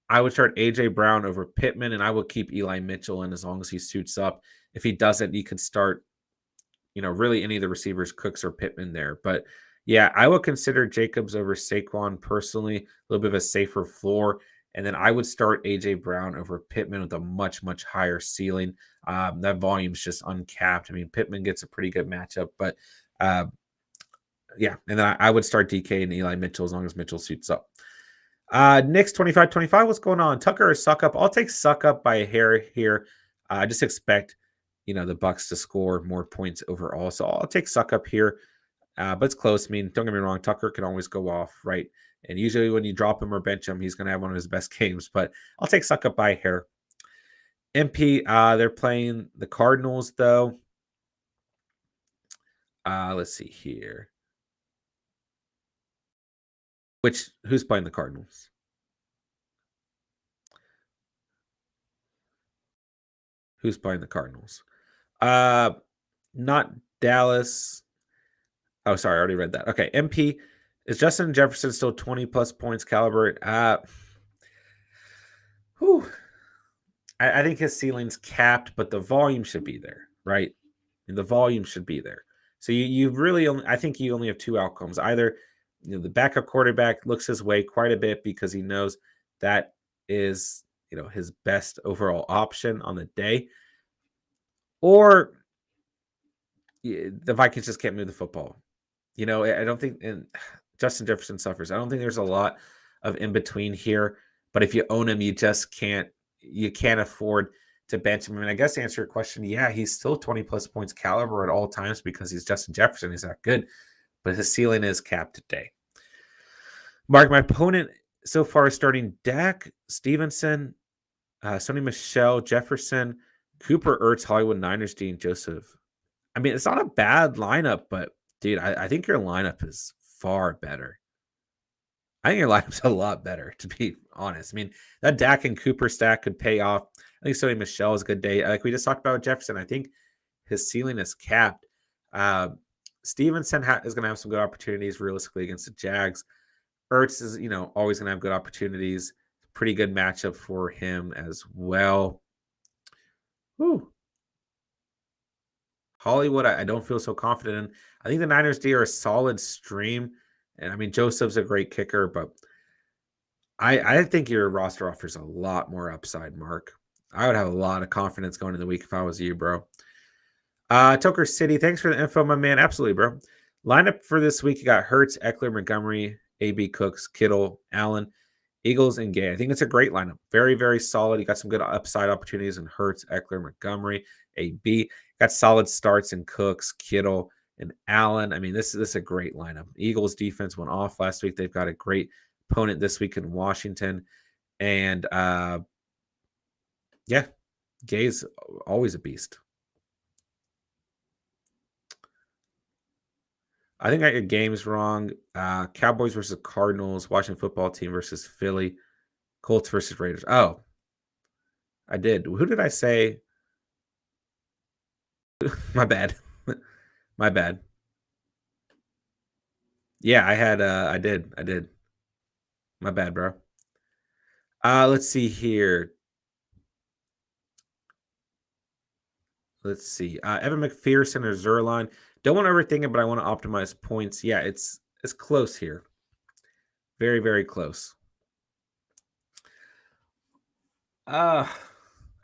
I would start AJ Brown over Pittman, and I would keep Eli Mitchell in as long as he suits up. If he doesn't, you could start, really any of the receivers, Cooks or Pittman there. But yeah, I would consider Jacobs over Saquon personally, a little bit of a safer floor. And then I would start AJ Brown over Pittman with a much, much higher ceiling. That volume's just uncapped. I mean, Pittman gets a pretty good matchup, but yeah. And then I would start DK and Eli Mitchell as long as Mitchell suits up. Nick's 25-25. What's going on? Tucker or Suck Up? I'll take Suck Up by a hair here. I just expect, the Bucks to score more points overall. So I'll take Suck Up here. But it's close. I mean, don't get me wrong. Tucker can always go off, right? And usually when you drop him or bench him, he's going to have one of his best games. But I'll take Suck Up by a hair. MP, they're playing the Cardinals, though. Let's see here. Who's playing the Cardinals? Who's playing the Cardinals? Not Dallas. Oh, sorry, I already read that. Okay, MP, is Justin Jefferson still 20-plus points caliber? I think his ceiling's capped, but the volume should be there, right? And the volume should be there. So you really only, I think you only have two outcomes. Either the backup quarterback looks his way quite a bit because he knows that is his best overall option on the day, or the Vikings just can't move the football. I don't think, and Justin Jefferson suffers. I don't think there's a lot of in between here. But if you own him, you just can't. You can't afford to bench him. I mean, I guess to answer your question, yeah, he's still 20 plus points caliber at all times because he's Justin Jefferson. He's that good, but his ceiling is capped today. Mark, my opponent so far is starting Dak, Stevenson, Sonny Michel, Jefferson, Cooper Ertz, Hollywood Niners, Dean Joseph. I mean, it's not a bad lineup, but dude, I think your lineup is far better. I think your lineup's a lot better, to be honest. I mean, that Dak and Cooper stack could pay off. I think Sonny Michel is a good day. Like we just talked about Jefferson, I think his ceiling is capped. Stevenson is going to have some good opportunities realistically against the Jags. Ertz is, always going to have good opportunities. Pretty good matchup for him as well. Whew. Hollywood, I don't feel so confident in. I think the Niners D are a solid stream. And I mean, Joseph's a great kicker, but I think your roster offers a lot more upside, Mark. I would have a lot of confidence going in the week if I was you, bro. Toker City, thanks for the info, my man. Absolutely, bro. Lineup for this week, you got Hurts, Eckler, Montgomery, AB Cooks, Kittle, Allen, Eagles, and Gay. I think it's a great lineup. Very, very solid. You got some good upside opportunities in Hurts, Eckler, Montgomery, AB. Got solid starts in Cooks, Kittle, and Allen. I mean, this is a great lineup. Eagles defense went off last week. They've got a great opponent this week in Washington. And yeah, Gay's always a beast. I think I got games wrong. Cowboys versus Cardinals, Washington football team versus Philly, Colts versus Raiders. Oh, I did. Who did I say? My bad. My bad. Yeah, I did. My bad, bro. Let's see here. Let's see. Evan McPherson or Zerline. Don't want to overthink it, but I want to optimize points. Yeah, it's close here. Very, very close. I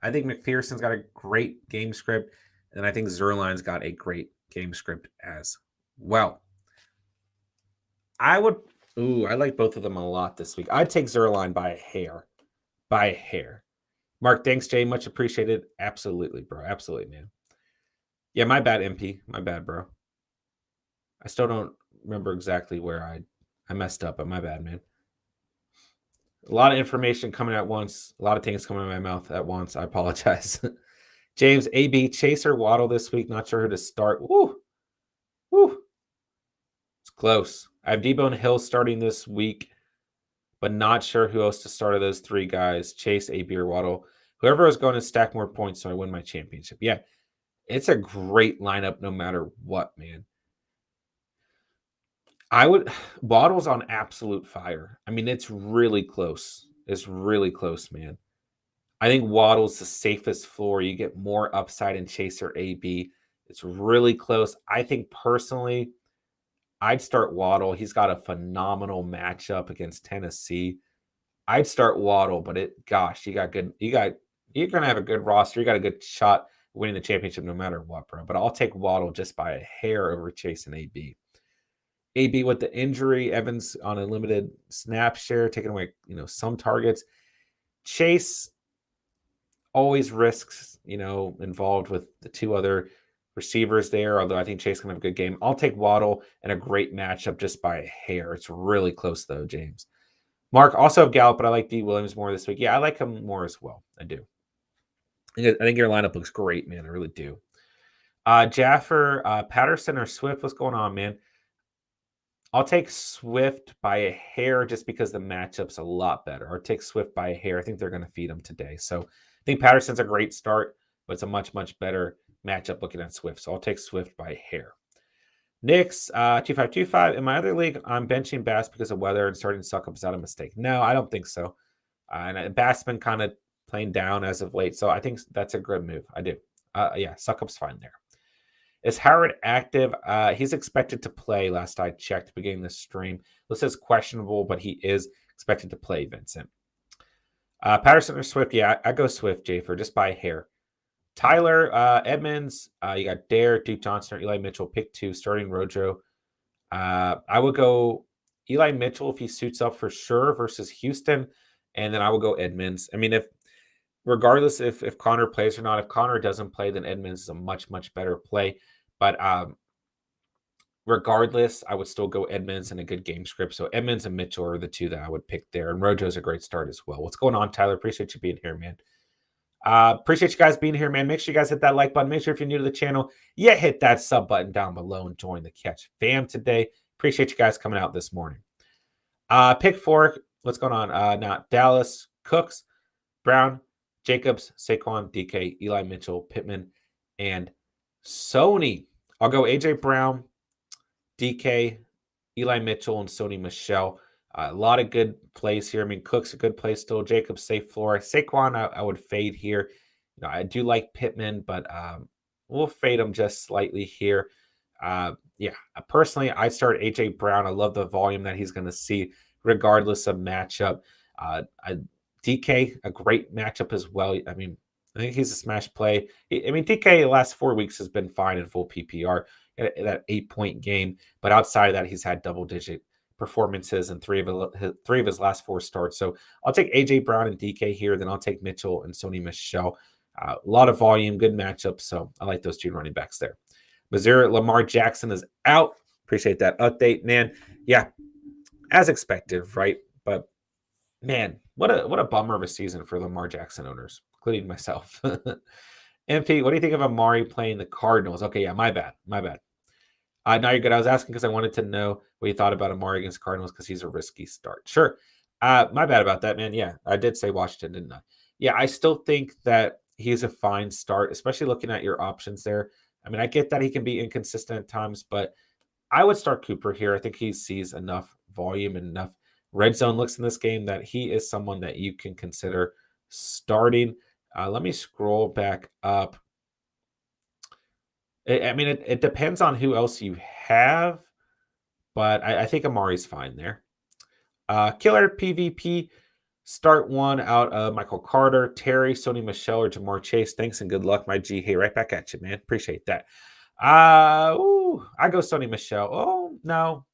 think McPherson's got a great game script, and I think Zerline's got a great game script as well. I like both of them a lot this week. I'd take Zerline by a hair. By a hair. Mark, thanks, Jay. Much appreciated. Absolutely, bro. Absolutely, man. Yeah, my bad, MP. My bad, bro. I still don't remember exactly where I messed up, but my bad, man. A lot of information coming at once. A lot of things coming out of my mouth at once. I apologize. James, AB, Chaser, Waddle this week. Not sure who to start. Woo. It's close. I have Debo and Hill starting this week, but not sure who else to start of those three guys. Chase, AB, or Waddle. Whoever is going to stack more points so I win my championship. Yeah, it's a great lineup no matter what, man. Waddle's on absolute fire. I mean, it's really close. It's really close, man. I think Waddle's the safest floor. You get more upside in Chaser AB. It's really close. I think personally, I'd start Waddle. He's got a phenomenal matchup against Tennessee. I'd start Waddle, but you're gonna have a good roster. You got a good shot winning the championship no matter what, bro. But I'll take Waddle just by a hair over Chase and AB. AB with the injury, Evans on a limited snap share, taking away, some targets. Chase always risks, involved with the two other receivers there, although I think Chase can have a good game. I'll take Waddle and a great matchup just by a hair. It's really close, though, James. Mark, also have Gallup, but I like D. Williams more this week. Yeah, I like him more as well. I do. I think your lineup looks great, man. I really do. Jaffer, Patterson, or Swift, what's going on, man? I'll take Swift by a hair just because the matchup's a lot better. Or take Swift by a hair. I think they're going to feed him today. So I think Patterson's a great start, but it's a much, much better matchup looking at Swift. So I'll take Swift by a hair. Knicks, 2525. In my other league, I'm benching Bass because of weather and starting to suck up. Is that a mistake? No, I don't think so. And Bass has been kind of playing down as of late. So I think that's a good move. I do. Yeah, suck up's fine there. Is Howard active? He's expected to play. Last I checked, beginning the stream. This says questionable, but he is expected to play, Vincent. Patterson or Swift? Yeah, I go Swift, Jaffer, just by a hair. Tyler Edmonds, you got Dare, Duke Johnson, or Eli Mitchell. Pick 2, starting Rojo. I would go Eli Mitchell if he suits up for sure versus Houston, and then I would go Edmonds. I mean, regardless if Connor plays or not, if Connor doesn't play, then Edmonds is a much better play. But regardless, I would still go Edmonds and a good game script. So Edmonds and Mitchell are the 2 that I would pick there, and Rojo's a great start as well. What's going on, Tyler? Appreciate you being here, man. Appreciate you guys being here, man. Make sure you guys hit that like button. Make sure if you're new to the channel, hit that sub button down below and join the Catch fam today. Appreciate you guys coming out this morning. Pick 4. What's going on? Now, Dallas, Cooks, Brown, Jacobs, Saquon, DK, Eli Mitchell, Pittman, and Sony. I'll go AJ Brown, DK, Eli Mitchell, and Sony Michel. A lot of good plays here. I mean, Cook's a good play still. Jacobs, safe floor. Saquon, I would fade here. I do like Pittman, but we'll fade him just slightly here. Personally, I start AJ Brown. I love the volume that he's going to see regardless of matchup. DK, a great matchup as well. I mean, I think he's a smash play. DK the last 4 weeks has been fine in full PPR, that 8-point game. But outside of that, he's had double-digit performances in 3 of his last 4 starts. So I'll take AJ Brown and DK here. Then I'll take Mitchell and Sony Michel. A lot of volume, good matchup. So I like those 2 running backs there. Missouri, Lamar Jackson is out. Appreciate that update, man. Yeah, as expected, right? But man, what a bummer of a season for Lamar Jackson owners, including myself. MP, what do you think of Amari playing the Cardinals? Okay, yeah, my bad. Now you're good. I was asking because I wanted to know what you thought about Amari against Cardinals because he's a risky start. Sure. My bad about that, man. Yeah, I did say Washington, didn't I? Yeah, I still think that he's a fine start, especially looking at your options there. I mean, I get that he can be inconsistent at times, but I would start Cooper here. I think he sees enough volume and enough red zone looks in this game that he is someone that you can consider starting. Let me scroll back up. It depends on who else you have, but I think Amari's fine there. Killer PvP, start 1 out of Michael Carter, Terry, Sony Michel, or Jamar Chase. Thanks and good luck, my G. Hey, right back at you, man. Appreciate that. I go Sony Michel. Oh, no.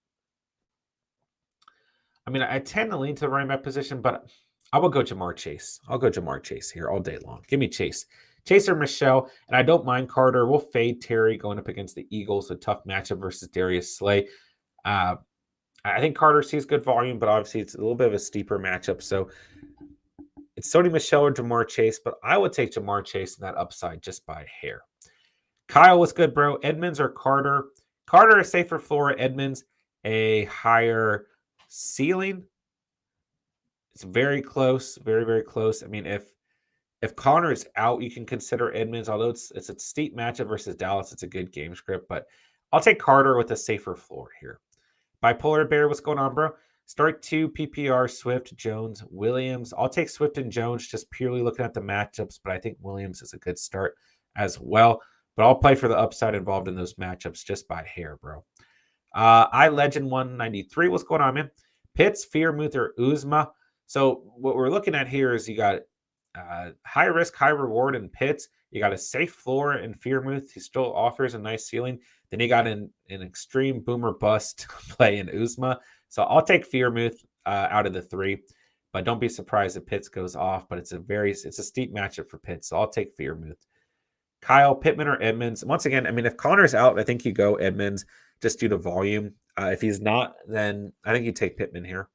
I mean, I tend to lean to the running back position, but I will go Jamar Chase. I'll go Jamar Chase here all day long. Give me Chase. Chase or Michelle, and I don't mind Carter. We'll fade Terry going up against the Eagles, a tough matchup versus Darius Slay. I think Carter sees good volume, but obviously it's a little bit of a steeper matchup. So it's Sony Michel or Jamar Chase, but I would take Jamar Chase in that upside just by a hair. Kyle, what's good, bro? Edmonds or Carter? Carter, a safer floor. Edmonds, a higher ceiling. It's very close, very close. I mean, if Connor is out, you can consider Edmonds, although it's a steep matchup versus Dallas. It's a good game script, but I'll take Carter with a safer floor here. Bipolar Bear, what's going on, bro? Start 2 PPR, Swift, Jones, Williams. I'll take Swift and Jones just purely looking at the matchups, but I think Williams is a good start as well. But I'll play for the upside involved in those matchups just by hair, bro. Legend 193, what's going on, man? Pitts, Fearmouth, or Uzma. So what we're looking at here is you got high risk, high reward in Pitts. You got a safe floor in Fearmouth. He still offers a nice ceiling. Then you got an extreme boomer bust play in Uzma. So I'll take Fearmouth out of the 3, but don't be surprised if Pitts goes off. But it's a steep matchup for Pitts, so I'll take Fearmouth. Kyle, Pittman, or Edmonds. Once again, I mean, if Connor's out, I think you go Edmonds just due to volume. If he's not, then I think you take Pittman here.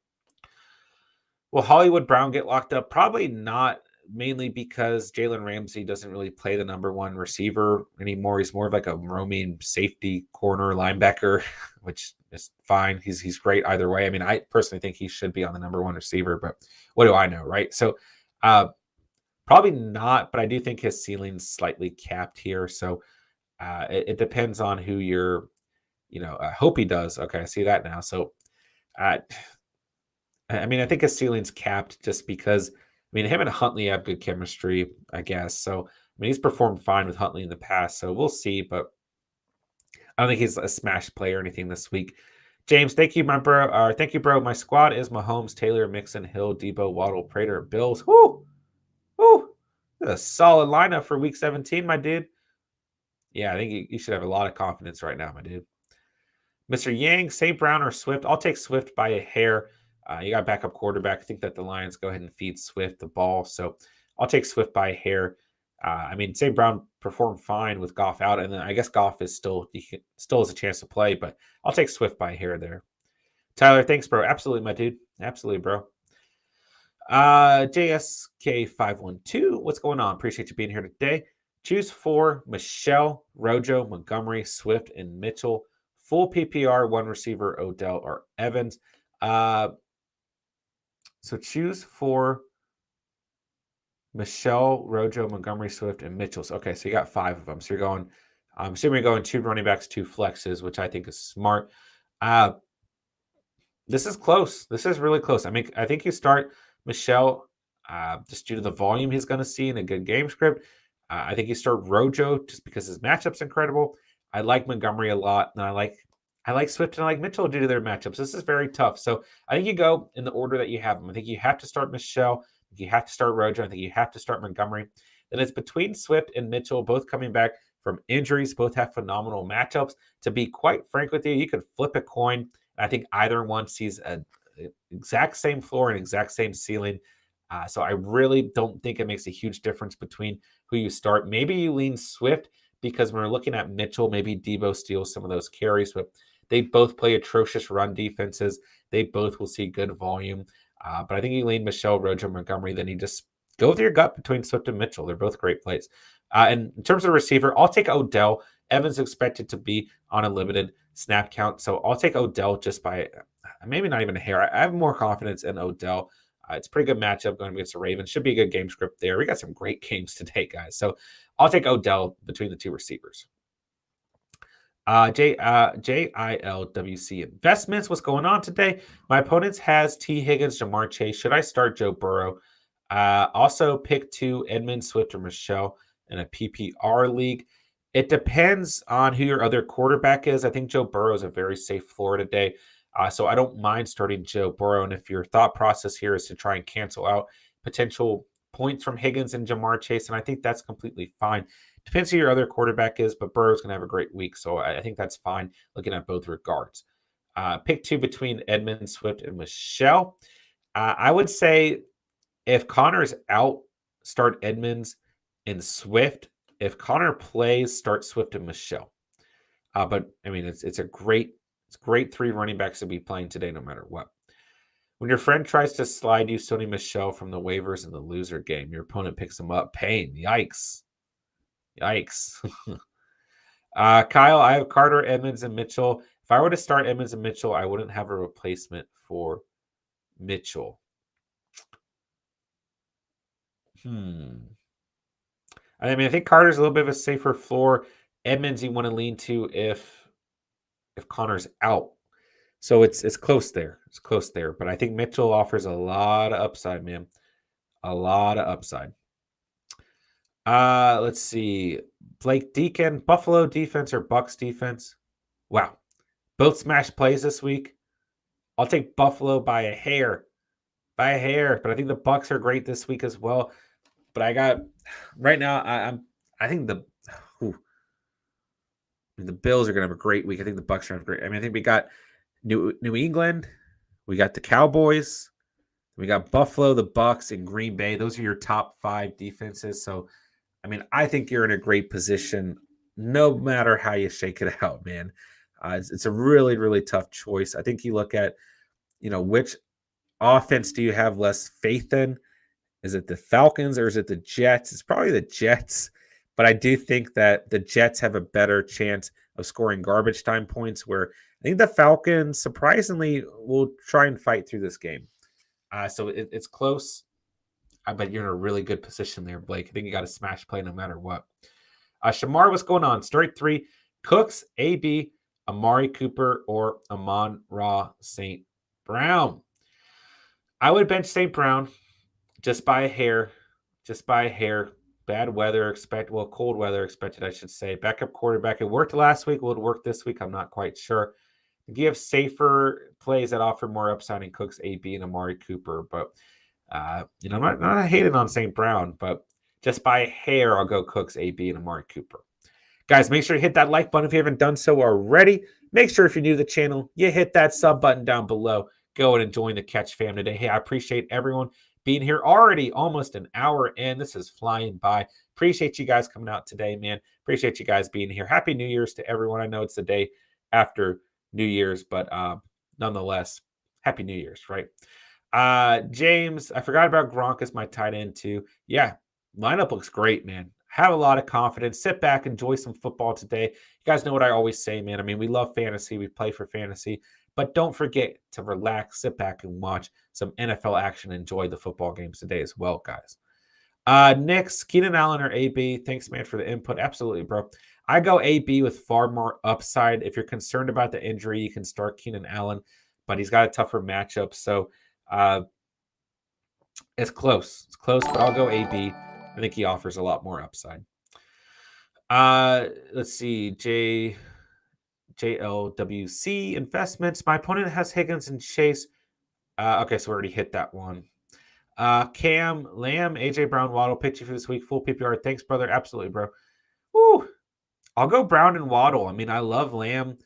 Will Hollywood Brown get locked up? Probably not, mainly because Jalen Ramsey doesn't really play the number 1 receiver anymore. He's more of like a roaming safety corner linebacker, which is fine. He's great either way. I mean, I personally think he should be on the number 1 receiver, but what do I know, right? So probably not, but I do think his ceiling's slightly capped here. So it depends on who you're, I hope he does. Okay, I see that now. So I mean, I think his ceiling's capped just because, him and Huntley have good chemistry, I guess. So, he's performed fine with Huntley in the past, so we'll see, but I don't think he's a smash play or anything this week. James, thank you, my bro. Thank you, bro. My squad is Mahomes, Taylor, Mixon, Hill, Debo, Waddle, Prater, Bills. Woo! Woo! A solid lineup for week 17, my dude. Yeah, I think you should have a lot of confidence right now, my dude. Mr. Yang, St. Brown or Swift? I'll take Swift by a hair. You got backup quarterback. I think that the Lions go ahead and feed Swift the ball. So I'll take Swift by a hair. I mean, St. Brown performed fine with Goff out, and then I guess Goff is still has a chance to play, but I'll take Swift by a hair there. Tyler, thanks, bro. Absolutely, my dude. Absolutely, bro. JSK512, what's going on? Appreciate you being here today. Choose 4, Michelle, Rojo, Montgomery, Swift, and Mitchell. Full PPR, 1 receiver, Odell or Evans. So choose 4, Michelle, Rojo, Montgomery, Swift, and Mitchell. Okay, so you got 5 of them. So you're going, I'm assuming you're going 2 running backs, 2 flexes, which I think is smart. This is close. This is really close. I mean, I think you start Michelle just due to the volume he's going to see in a good game script. I think you start Rojo just because his matchup's incredible. I like Montgomery a lot, and I like Swift and I like Mitchell due to their matchups. This is very tough. So I think you go in the order that you have them. I think you have to start Michelle. I think you have to start Rojo. I think you have to start Montgomery. Then it's between Swift and Mitchell, both coming back from injuries. Both have phenomenal matchups. To be quite frank with you, you could flip a coin. I think either one sees an exact same floor and exact same ceiling. So I really don't think it makes a huge difference between who you start. Maybe you lean Swift because when we're looking at Mitchell, maybe Debo steals some of those carries, but they both play atrocious run defenses. They both will see good volume. But I think you lean Michelle, Rojo, Montgomery. Then you just go with your gut between Swift and Mitchell. They're both great plays. And in terms of receiver, I'll take Odell. Evans expected to be on a limited snap count. So I'll take Odell just by maybe not even a hair. I have more confidence in Odell. It's a pretty good matchup going against the Ravens. Should be a good game script there. We got some great games today, guys. So I'll take Odell between the 2 receivers. JILWC Investments. What's going on today? My opponent has T. Higgins, Jamar Chase. Should I start Joe Burrow? Also pick 2, Edmund, Swift, or Michelle in a PPR league. It depends on who your other quarterback is. I think Joe Burrow is a very safe floor today. So I don't mind starting Joe Burrow. And if your thought process here is to try and cancel out potential points from Higgins and Jamar Chase, and I think that's completely fine. Depends who your other quarterback is, but Burrow's going to have a great week. So I think that's fine looking at both regards. Pick 2 between Edmund, Swift, and Michelle. I would say if Connor is out, start Edmonds and Swift. If Connor plays, start Swift and Michelle. But I mean, it's great 3 running backs to be playing today, no matter what. When your friend tries to slide you Sony Michelle from the waivers in the loser game, your opponent picks him up. Pain. Yikes. Kyle, I have Carter, Edmonds, and Mitchell. If I were to start Edmonds and Mitchell, I wouldn't have a replacement for Mitchell. I mean, I think Carter's a little bit of a safer floor. Edmonds, you want to lean to if Connor's out. So it's close there. It's close there. But I think Mitchell offers a lot of upside, man. A lot of upside. Let's see. Blake Deacon, Buffalo defense or Bucks defense? Wow. Both smash plays this week. I'll take Buffalo by a hair. By a hair. But I think the Bucks are great this week as well. But I got right now, I think the Bills are gonna have a great week. I think the Bucks are gonna have a great. I mean, I think we got New England, we got the Cowboys, we got Buffalo, the Bucks, and Green Bay. Those are your top 5 defenses. So, I mean, I think you're in a great position, no matter how you shake it out, man. It's a really, really tough choice. I think you look at, which offense do you have less faith in? Is it the Falcons or is it the Jets? It's probably the Jets, but I do think that the Jets have a better chance of scoring garbage time points, where I think the Falcons, surprisingly, will try and fight through this game. So it's close, but you're in a really good position there, Blake. I think you got a smash play no matter what. Shamar, what's going on? Straight 3, Cooks, AB, Amari Cooper, or Amon-Ra St. Brown. I would bench St. Brown. Just by a hair. Bad weather cold weather expected, I should say. Backup quarterback. It worked last week. Will it work this week? I'm not quite sure. You have safer plays that offer more upside in Cooks, AB, and Amari Cooper. But, I'm not hating on St. Brown, but Just by a hair, I'll go Cooks, AB, and Amari Cooper. Guys, make sure to hit that like button if you haven't done so already. Make sure if you're new to the channel, you hit that sub button down below. Go and join the Catch fam today. Hey, I appreciate everyone being here already almost an hour in. This is flying by. Appreciate you guys coming out today, man. Appreciate you guys being here. Happy New Year's to everyone. I know it's the day after New Year's, but nonetheless, Happy New Year's, right? James, I forgot about Gronk as my tight end too. Yeah, lineup looks great, man. Have a lot of confidence. Sit back, enjoy some football today. You guys know what I always say, man. I mean, we love fantasy. We play for fantasy. But don't forget to relax, sit back, and watch some NFL action. Enjoy the football games today as well, guys. Next, Keenan Allen or AB. Thanks, man, for the input. Absolutely, bro. I go AB with far more upside. If you're concerned about the injury, you can start Keenan Allen, but he's got a tougher matchup. So it's close. It's close, but I'll go AB. I think he offers a lot more upside. Let's see. JLWC Investments. My opponent has Higgins and Chase. Okay, so we already hit that one. Cam, Lamb, AJ Brown, Waddle. Picked you for this week. Full PPR. Thanks, brother. Absolutely, bro. Woo. I'll go Brown and Waddle. I mean, I love Lamb,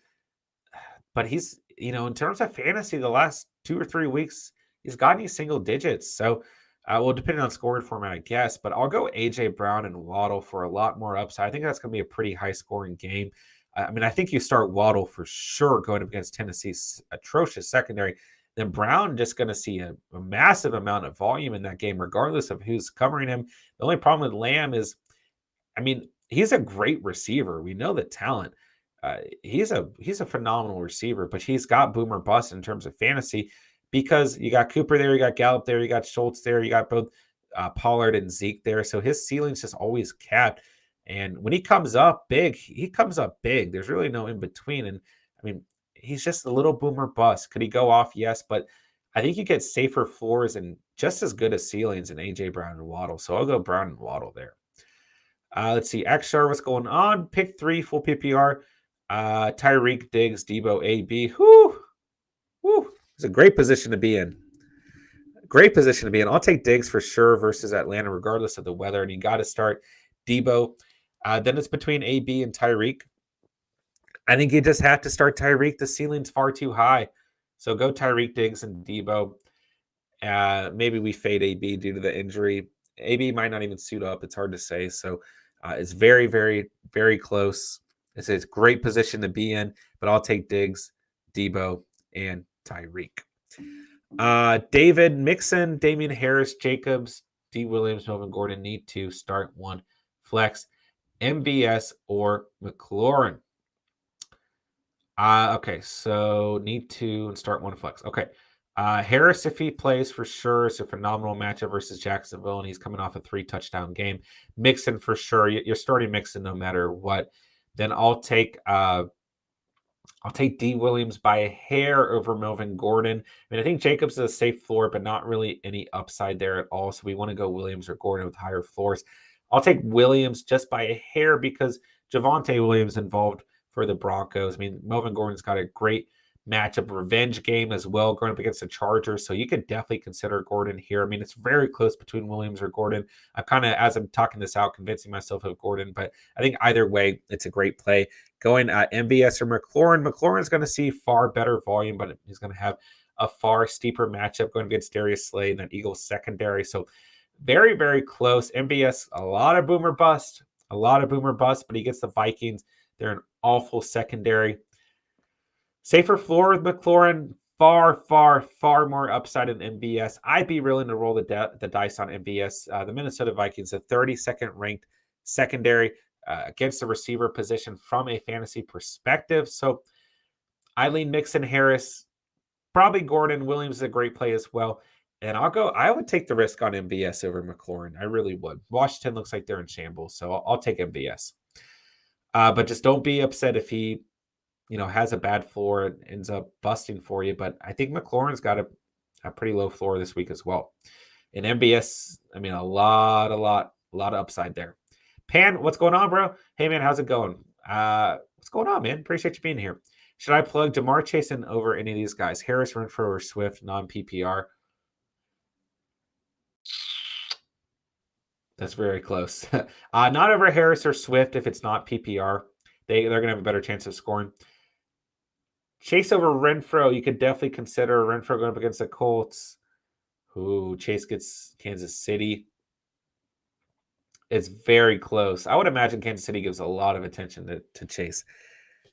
but he's, in terms of fantasy, the last 2 or 3 weeks, he's gotten you single digits. So, well, depending on scoring format, I guess, but I'll go AJ Brown and Waddle for a lot more upside. I think that's going to be a pretty high scoring game. I mean, I think you start Waddle for sure going up against Tennessee's atrocious secondary. Then Brown just going to see a massive amount of volume in that game, regardless of who's covering him. The only problem with Lamb is, I mean, he's a great receiver. We know the talent. He's a phenomenal receiver, but he's got boom or bust in terms of fantasy because you got Cooper there, you got Gallup there, you got Schultz there, you got both Pollard and Zeke there. So his ceiling's just always capped. And when he comes up big, he comes up big. There's really no in between. And I mean, he's just a little boomer bust. Could he go off? Yes, but I think you get safer floors and just as good as ceilings in AJ Brown and Waddle. So I'll go Brown and Waddle there. Let's see. XR, what's going on? Pick 3, full PPR. Tyreek, Diggs, Debo, AB. Whoo! It's a great position to be in. Great position to be in. I'll take Diggs for sure versus Atlanta, regardless of the weather. And you got to start Debo. Then it's between AB and Tyreek. I think you just have to start Tyreek. The ceiling's far too high. So go Tyreek, Diggs, and Debo. Maybe we fade AB due to the injury. AB might not even suit up. It's hard to say. So it's very, very, very close. It's a great position to be in, but I'll take Diggs, Debo, and Tyreek. David, Mixon, Damon Harris, Jacobs, D. Williams, Melvin Gordon need to start one flex, MVS or McLaurin. Okay, so need to start one flex. Okay. Harris, if he plays for sure, is a phenomenal matchup versus Jacksonville, and he's coming off a 3-touchdown game. Mixon for sure. You're starting Mixon no matter what. Then I'll take D. Williams by a hair over Melvin Gordon. I mean, I think Jacobs is a safe floor, but not really any upside there at all. So we want to go Williams or Gordon with higher floors. I'll take Williams just by a hair because Javonte Williams involved for the Broncos. I mean, Melvin Gordon's got a great matchup, revenge game as well, going up against the Chargers. So you could definitely consider Gordon here. I mean, it's very close between Williams or Gordon. I'm kind of, as I'm talking this out, convincing myself of Gordon, but I think either way, it's a great play. Going MVS or McLaurin. McLaurin's going to see far better volume, but he's going to have a far steeper matchup going against Darius Slay and that Eagles secondary. So very, very close. MVS, a lot of boomer bust, but he gets the Vikings. They're an awful secondary. Safer floor with McLaurin, far, far, far more upside in MVS. I'd be willing to roll the dice on MVS. The Minnesota Vikings, a 32nd ranked secondary against the receiver position from a fantasy perspective. So I lean Mixon, Harris, probably Gordon. Williams is a great play as well. And I would take the risk on MVS over McLaurin. I really would. Washington looks like they're in shambles, so I'll take MVS. But just don't be upset if he has a bad floor and ends up busting for you. But I think McLaurin's got a pretty low floor this week as well. And MBS, I mean, a lot of upside there. Pan, what's going on, bro? Hey, man, how's it going? What's going on, man? Appreciate you being here. Should I plug Jamar Chase in over any of these guys? Harris, Renfro, or Swift, non-PPR? That's very close. Not over Harris or Swift if it's not PPR. They're going to have a better chance of scoring. Chase over Renfro. You could definitely consider Renfro going up against the Colts. Ooh, Chase gets Kansas City. It's very close. I would imagine Kansas City gives a lot of attention to Chase.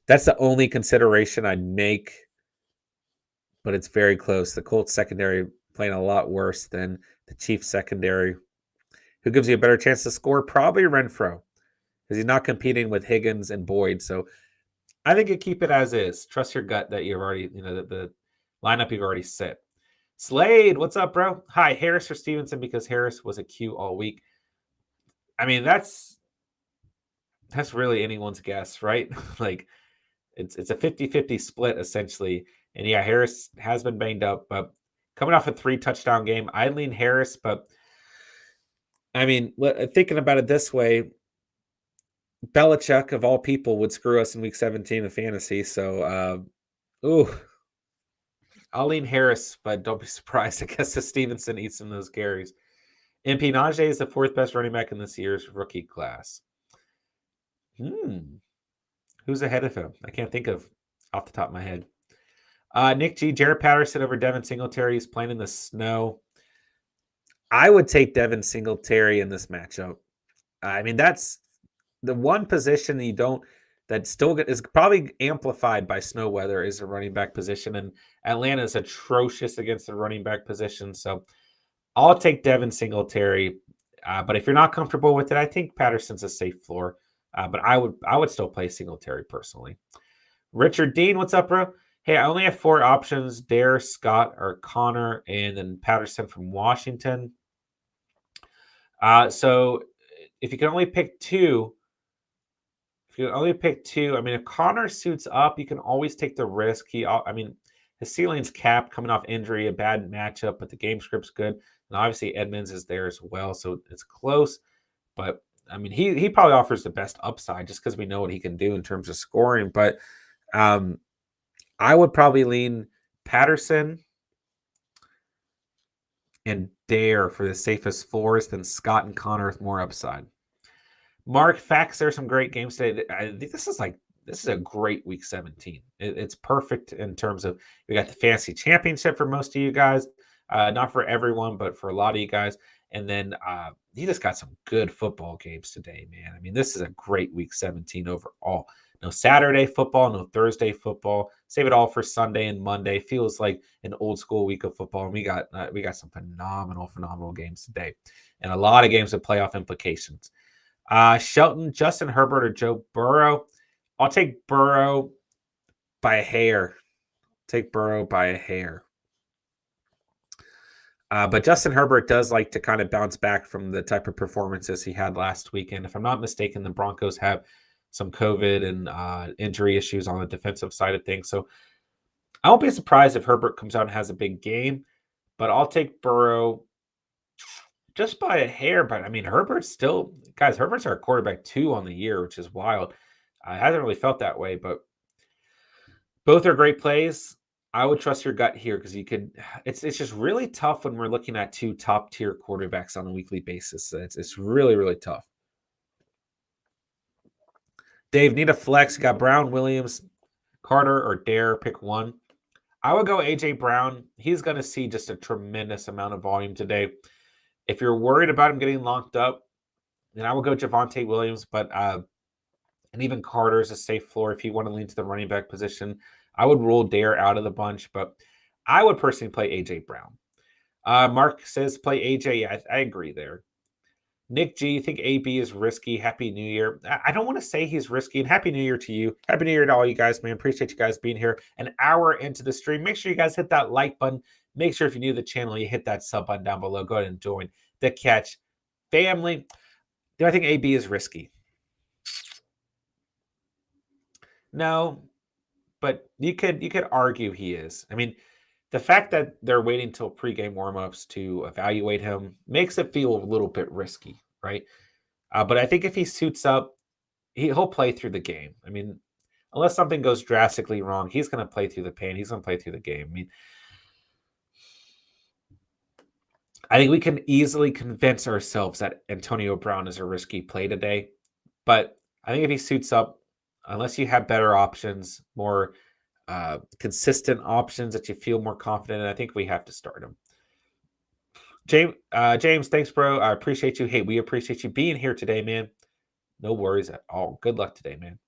That's the only consideration I'd make, but it's very close. The Colts secondary playing a lot worse than the Chiefs secondary. Who gives you a better chance to score? Probably Renfro, because he's not competing with Higgins and Boyd. So I think you keep it as is. Trust your gut that you've already, the lineup you've already set. Slade, what's up, bro? Hi, Harris or Stevenson, because Harris was a Q all week. I mean, that's really anyone's guess, right? Like, it's a 50-50 split, essentially. And yeah, Harris has been banged up, but coming off a 3-touchdown game, I lean Harris, but I mean, thinking about it this way, Belichick, of all people, would screw us in Week 17 of fantasy. So, I'll lean Harris, but don't be surprised. I guess if Stevenson eats some of those carries. MP Najee is the 4th best running back in this year's rookie class. Who's ahead of him? I can't think of off the top of my head. Nick G, Jared Patterson over Devin Singletary. He's playing in the snow. I would take Devin Singletary in this matchup. I mean, that's the one position that still is probably amplified by snow weather is the running back position, and Atlanta is atrocious against the running back position. So I'll take Devin Singletary, but if you're not comfortable with it, I think Patterson's a safe floor. But I would still play Singletary personally. Richard Dean, what's up, bro? Hey, I only have 4 options: Dare, Scott, or Connor, and then Patterson from Washington. So if you can only pick 2, I mean, if Connor suits up, you can always take the risk. His ceiling's capped coming off injury, a bad matchup, but the game script's good. And obviously Edmonds is there as well, so it's close. But, I mean, he probably offers the best upside just because we know what he can do in terms of scoring. But I would probably lean Patterson and Dare for the safest floors, than Scott and Connor with more upside. Mark, facts, there's some great games today. I think this is a great Week 17. It's perfect in terms of, we got the fantasy championship for most of you guys. Not for everyone, but for a lot of you guys. And then you just got some good football games today, man. I mean, this is a great Week 17 overall. No Saturday football, no Thursday football. Save it all for Sunday and Monday. Feels like an old school week of football. And we got some phenomenal games today, and a lot of games with playoff implications. Shelton, Justin Herbert, or Joe Burrow. I'll take Burrow by a hair. But Justin Herbert does like to kind of bounce back from the type of performances he had last weekend. If I'm not mistaken, the Broncos have some COVID and injury issues on the defensive side of things. So I won't be surprised if Herbert comes out and has a big game, but I'll take Burrow just by a hair. But I mean, Herbert's our quarterback 2 on the year, which is wild. It hasn't really felt that way, but both are great plays. I would trust your gut here because it's just really tough when we're looking at 2 top tier quarterbacks on a weekly basis. It's really, really tough. Dave, need a flex. You got Brown, Williams, Carter, or Dare. Pick one. I would go AJ Brown. He's going to see just a tremendous amount of volume today. If you're worried about him getting locked up, then I would go Javonte Williams, but and even Carter is a safe floor if you want to lean to the running back position. I would rule Dare out of the bunch, but I would personally play AJ Brown. Mark says play AJ. Yeah, I agree there. Nick G, you think AB is risky? Happy New Year. I don't want to say he's risky, and Happy New Year to you. Happy New Year to all you guys, man. Appreciate you guys being here an hour into the stream. Make sure you guys hit that like button. Make sure if you're new to the channel, you hit that sub button down below. Go ahead and join the Catch family. Do I think AB is risky? No, but you could argue he is. I mean, the fact that they're waiting till pregame warmups to evaluate him makes it feel a little bit risky, right? But I think if he suits up, he'll play through the game. I mean, unless something goes drastically wrong, he's going to play through the pain. He's going to play through the game. I mean, I think we can easily convince ourselves that Antonio Brown is a risky play today. But I think if he suits up, unless you have better options, more consistent options that you feel more confident in, I think we have to start him. James, thanks, bro. I appreciate you. Hey, we appreciate you being here today, man. No worries at all. Good luck today, man.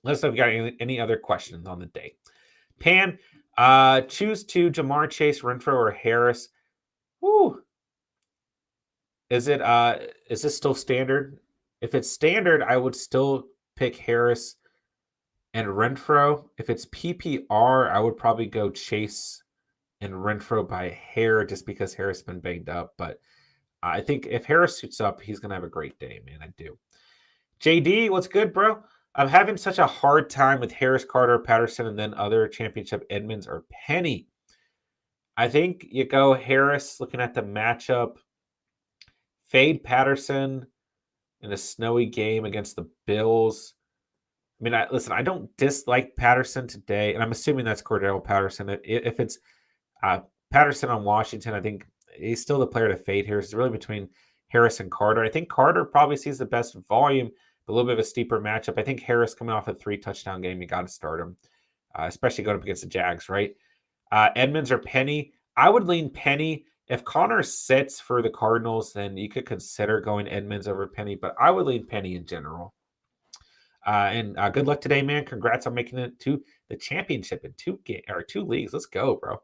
Let us know if you got any other questions on the day. Pan, choose to Jamar Chase, Renfro, or Harris. Woo. Is this still standard? If it's standard, I would still pick Harris and Renfro. If it's PPR, I would probably go Chase and Renfro by hair just because Harris has been banged up. But I think if Harris suits up, he's going to have a great day, man. I do. JD, what's good, bro? I'm having such a hard time with Harris, Carter, Patterson, and then other championship Edmonds or Penny. I think you go Harris looking at the matchup. Fade Patterson in a snowy game against the Bills. I mean, listen, I don't dislike Patterson today, and I'm assuming that's Cordell Patterson. If it's Patterson on Washington, I think he's still the player to fade here. It's really between Harris and Carter. I think Carter probably sees the best volume, a little bit of a steeper matchup. I think Harris coming off a 3-touchdown game, you got to start him, especially going up against the Jags, right? Edmonds or Penny. I would lean Penny. If Connor sits for the Cardinals, then you could consider going Edmonds over Penny, but I would lean Penny in general. And good luck today, man. Congrats on making it to the championship in two leagues. Let's go, bro.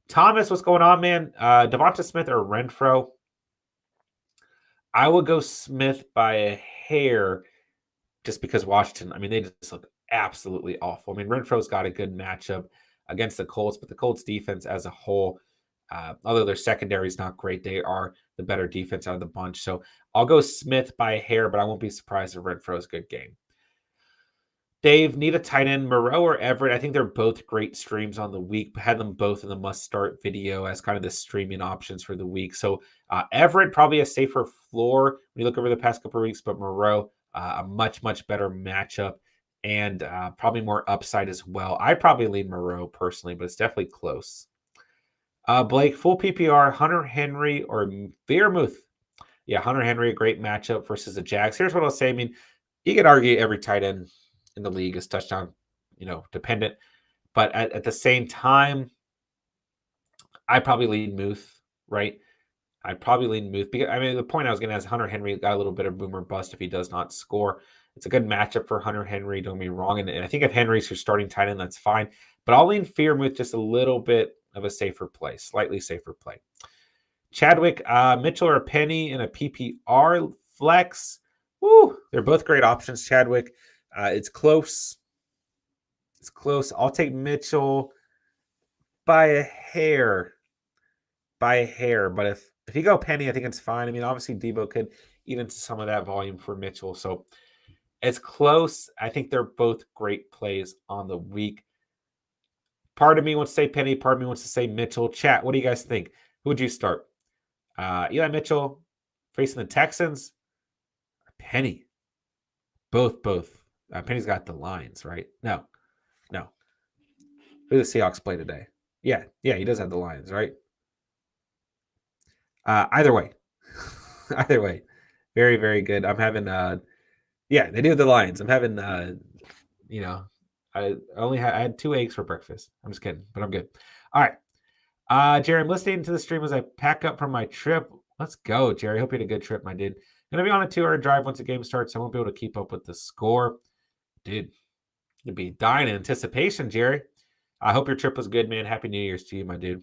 Thomas, what's going on, man? Devonta Smith or Renfro? I would go Smith by a hair just because Washington, I mean, they just look absolutely awful. I mean, Renfro's got a good matchup against the Colts, but the Colts defense as a whole, although their secondary is not great, they are the better defense out of the bunch. So I'll go Smith by a hair, but I won't be surprised if Renfro's a good game. Dave, need a tight end, Monroe or Everett? I think they're both great streams on the week. Had them both in the must-start video as kind of the streaming options for the week. So Everett, probably a safer floor when you look over the past couple of weeks, but Monroe, a much, much better matchup and probably more upside as well. I'd probably lean Monroe personally, but it's definitely close. Blake, full PPR, Hunter Henry or Veermuth? Yeah, Hunter Henry, a great matchup versus the Jags. Here's what I'll say. I mean, you could argue every tight end in the league is touchdown, dependent. But at the same time, I probably lean Muth, right? I'd probably lean Muth because the point I was getting at is Hunter Henry got a little bit of boomer bust if he does not score. It's a good matchup for Hunter Henry, don't get me wrong. And I think if Henry's your starting tight end, that's fine. But I'll lean Veermuth just a little bit of a safer play, slightly safer play. Chadwick, Mitchell or Penny in a PPR flex. Woo, they're both great options, Chadwick. It's close. It's close. I'll take Mitchell by a hair. But if you go Penny, I think it's fine. I mean, obviously Debo could eat into some of that volume for Mitchell. So it's close. I think they're both great plays on the week. Part of me wants to say Penny. Part of me wants to say Mitchell. Chat, what do you guys think? Who would you start? Eli Mitchell facing the Texans? Or Penny? Both. Penny's got the Lions, right? No. Who do the Seahawks play today? Yeah, he does have the Lions, right? Either way. Very, very good. I'm having, they do have the Lions. I'm having, I had 2 eggs for breakfast. I'm just kidding, but I'm good. All right. Jerry, I'm listening to the stream as I pack up from my trip. Let's go, Jerry. Hope you had a good trip, my dude. Going to be on a 2-hour drive once the game starts. I won't be able to keep up with the score. Dude, you'd be dying in anticipation, Jerry. I hope your trip was good, man. Happy New Year's to you, my dude.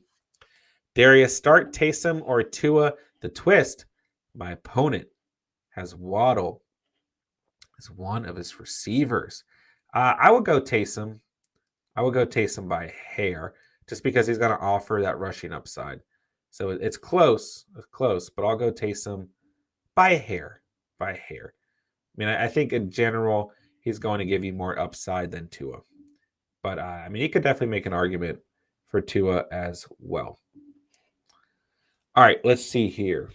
Darius, start Taysom or Tua. The twist, my opponent has Waddle as one of his receivers. I would go Taysom. By hair just because he's going to offer that rushing upside. So it's close. But I'll go Taysom by a hair. I mean, I think in general, he's going to give you more upside than Tua. But, you could definitely make an argument for Tua as well. All right, let's see here.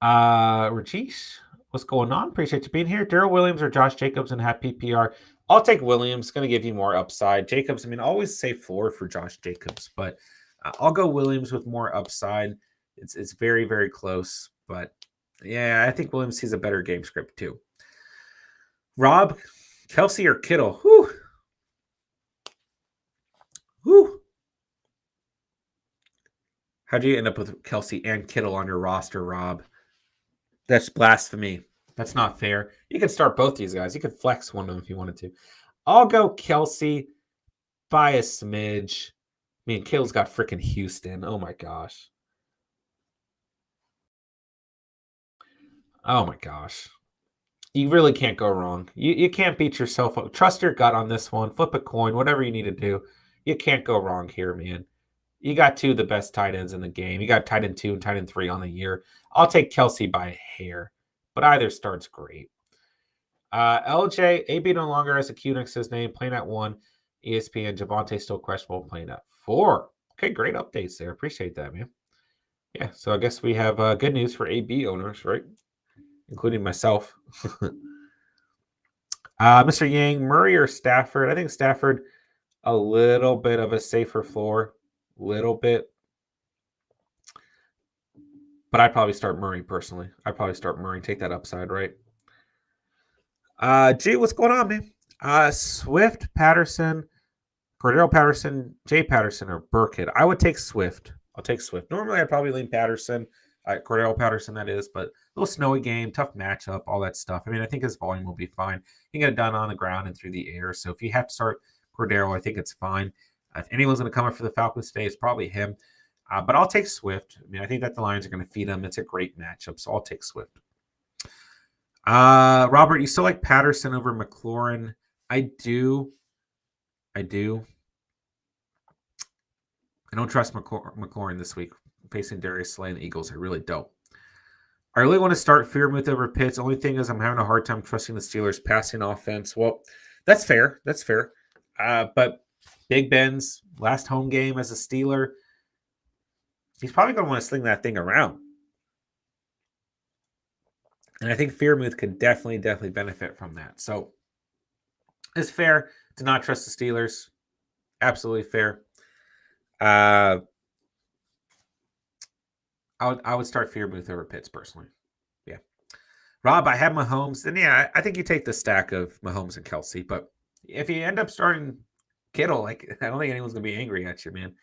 Rajesh, what's going on? Appreciate you being here. Daryl Williams or Josh Jacobs and have PPR? I'll take Williams. Going to give you more upside. Jacobs, always safe floor for Josh Jacobs. But I'll go Williams with more upside. It's very, very close. But, yeah, I think Williams sees a better game script too. Rob, Kelsey or Kittle? Whew. Whew. How do you end up with Kelsey and Kittle on your roster, Rob? That's blasphemy. That's not fair. You could start both these guys. You could flex one of them if you wanted to. I'll go Kelsey by a smidge. I mean, Kittle's got freaking Houston. Oh, my gosh. Oh, my gosh. You really can't go wrong. You can't beat yourself up. Trust your gut on this one. Flip a coin, whatever you need to do. You can't go wrong here, man. You got two of the best tight ends in the game. You got tight end 2 and tight end 3 on the year. I'll take Kelsey by a hair, but either start's great. LJ, AB no longer has a Q next to his name, playing at 1. ESPN, Javonte still questionable, playing at 4. Okay, great updates there. Appreciate that, man. Yeah, so I guess we have good news for AB owners, right? Including myself. Mr. Yang, Murray or Stafford? I think Stafford, a little bit of a safer floor. Little bit. But I'd probably start Murray personally. I'd probably start Murray, take that upside, right? G, what's going on, man? Swift, Patterson, Cordero Patterson, Jay Patterson, or Burkhead. I would take Swift. I'll take Swift. Normally, I'd probably lean Patterson. Cordero Patterson, that is, but a little snowy game, tough matchup, all that stuff. I mean, I think his volume will be fine. He can get it done on the ground and through the air. So if you have to start Cordero, I think it's fine. If anyone's going to come up for the Falcons today, it's probably him. But I'll take Swift. I mean, I think that the Lions are going to feed him. It's a great matchup, so I'll take Swift. Robert, you still like Patterson over McLaurin? I do. I don't trust McLaurin this week facing Darius Slay and the Eagles. I really don't. I really want to start Freiermuth over Pitts. Only thing is I'm having a hard time trusting the Steelers' passing offense. Well, that's fair. That's fair. But Big Ben's last home game as a Steeler, he's probably going to want to sling that thing around. And I think Freiermuth could definitely benefit from that. So it's fair to not trust the Steelers. Absolutely fair. I would start Freiermuth over Pitts personally. Yeah. Rob, I have Mahomes. Then, yeah, I think you take the stack of Mahomes and Kelsey. But if you end up starting Kittle, like, I don't think anyone's going to be angry at you, man.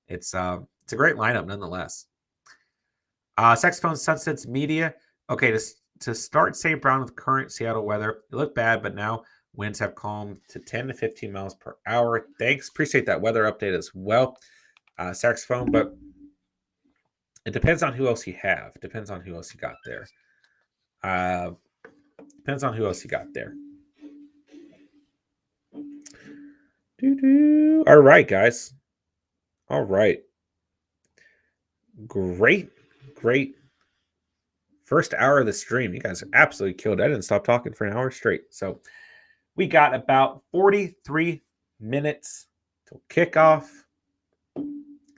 It's a great lineup nonetheless. Saxophone Sunsets Media. Okay, to start St. Brown with current Seattle weather, it looked bad, but now winds have calmed to 10 to 15 miles per hour. Thanks. Appreciate that weather update as well. Saxophone, but it depends on who else you have. Depends on who else you got there. Depends on who else you got there. All right, guys. All right. Great first hour of the stream. You guys absolutely killed it. I didn't stop talking for an hour straight. So we got about 43 minutes till kickoff.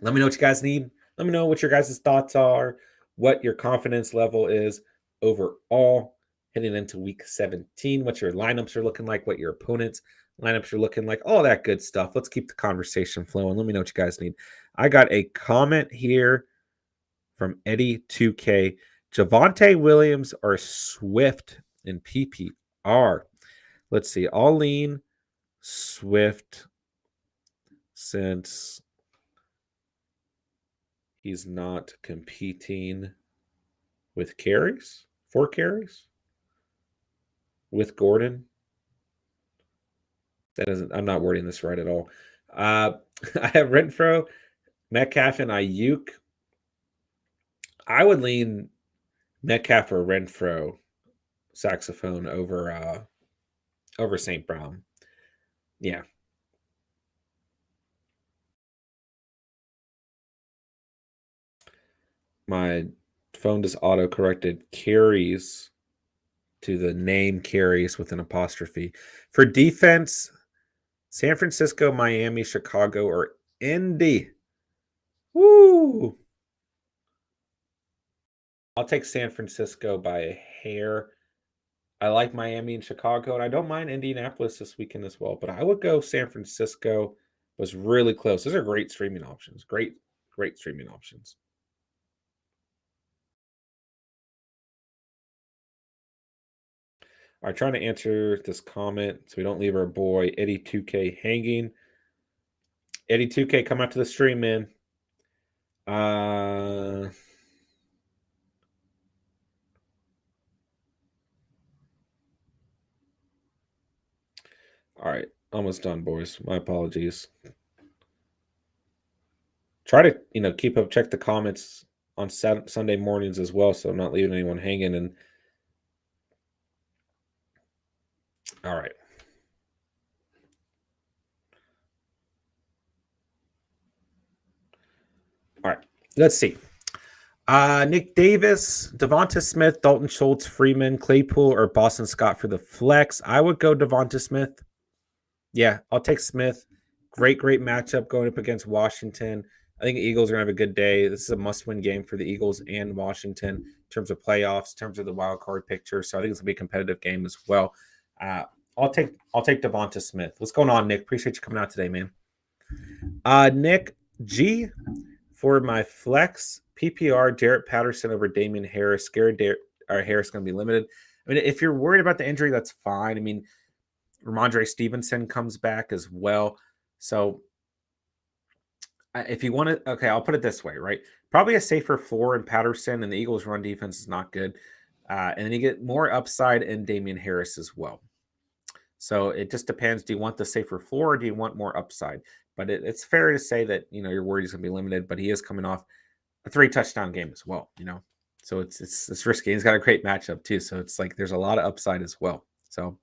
Let me know what you guys need. Let me know what your guys' thoughts are, what your confidence level is overall heading into week 17, what your lineups are looking like, what your opponents' lineups are looking like, all that good stuff. Let's keep the conversation flowing. Let me know what you guys need. I got a comment here from Eddie 2K. Javonte Williams or Swift in PPR? Let's see. I'll lean Swift since he's not competing with carries, 4 carries with Gordon. I'm not wording this right at all. I have Renfro, Metcalf, and Ayuk. I would lean Metcalf or Renfro saxophone over St. Brown. Yeah. My phone just auto-corrected carries to the name carries with an apostrophe. For defense, San Francisco, Miami, Chicago, or Indy. Woo! I'll take San Francisco by a hair. I like Miami and Chicago, and I don't mind Indianapolis this weekend as well. But I would go San Francisco. Was really close. Those are great streaming options. Great Great streaming options. All right, trying to answer this comment so we don't leave our boy Eddie 2K hanging. Eddie 2K, come out to the stream, man. All right, almost done, boys. My apologies. Try to keep up, check the comments on Sunday mornings as well, so I'm not leaving anyone hanging. And all right. All right, let's see. Nick Davis, Devonta Smith, Dalton Schultz, Freeman, Claypool, or Boston Scott for the flex. I would go Devonta Smith. Yeah, I'll take Smith. Great matchup going up against Washington. I think the Eagles are going to have a good day. This is a must-win game for the Eagles and Washington in terms of playoffs, in terms of the wild card picture. So I think it's going to be a competitive game as well. I'll take Devonta Smith. What's going on, Nick? Appreciate you coming out today, man. Nick G for my flex PPR, Jarrett Patterson over Damon Harris. Scared Harris going to be limited. I mean, if you're worried about the injury, that's fine. I mean, Ramondre Stevenson comes back as well. So if you want to, okay, I'll put it this way, right? Probably a safer floor in Patterson, and the Eagles' run defense is not good. And then you get more upside in Damian Harris as well. So it just depends. Do you want the safer floor or do you want more upside? But it's fair to say that, you're worried he's going to be limited, but he is coming off a 3-touchdown game as well, So it's risky. He's got a great matchup too. So it's like there's a lot of upside as well. So, all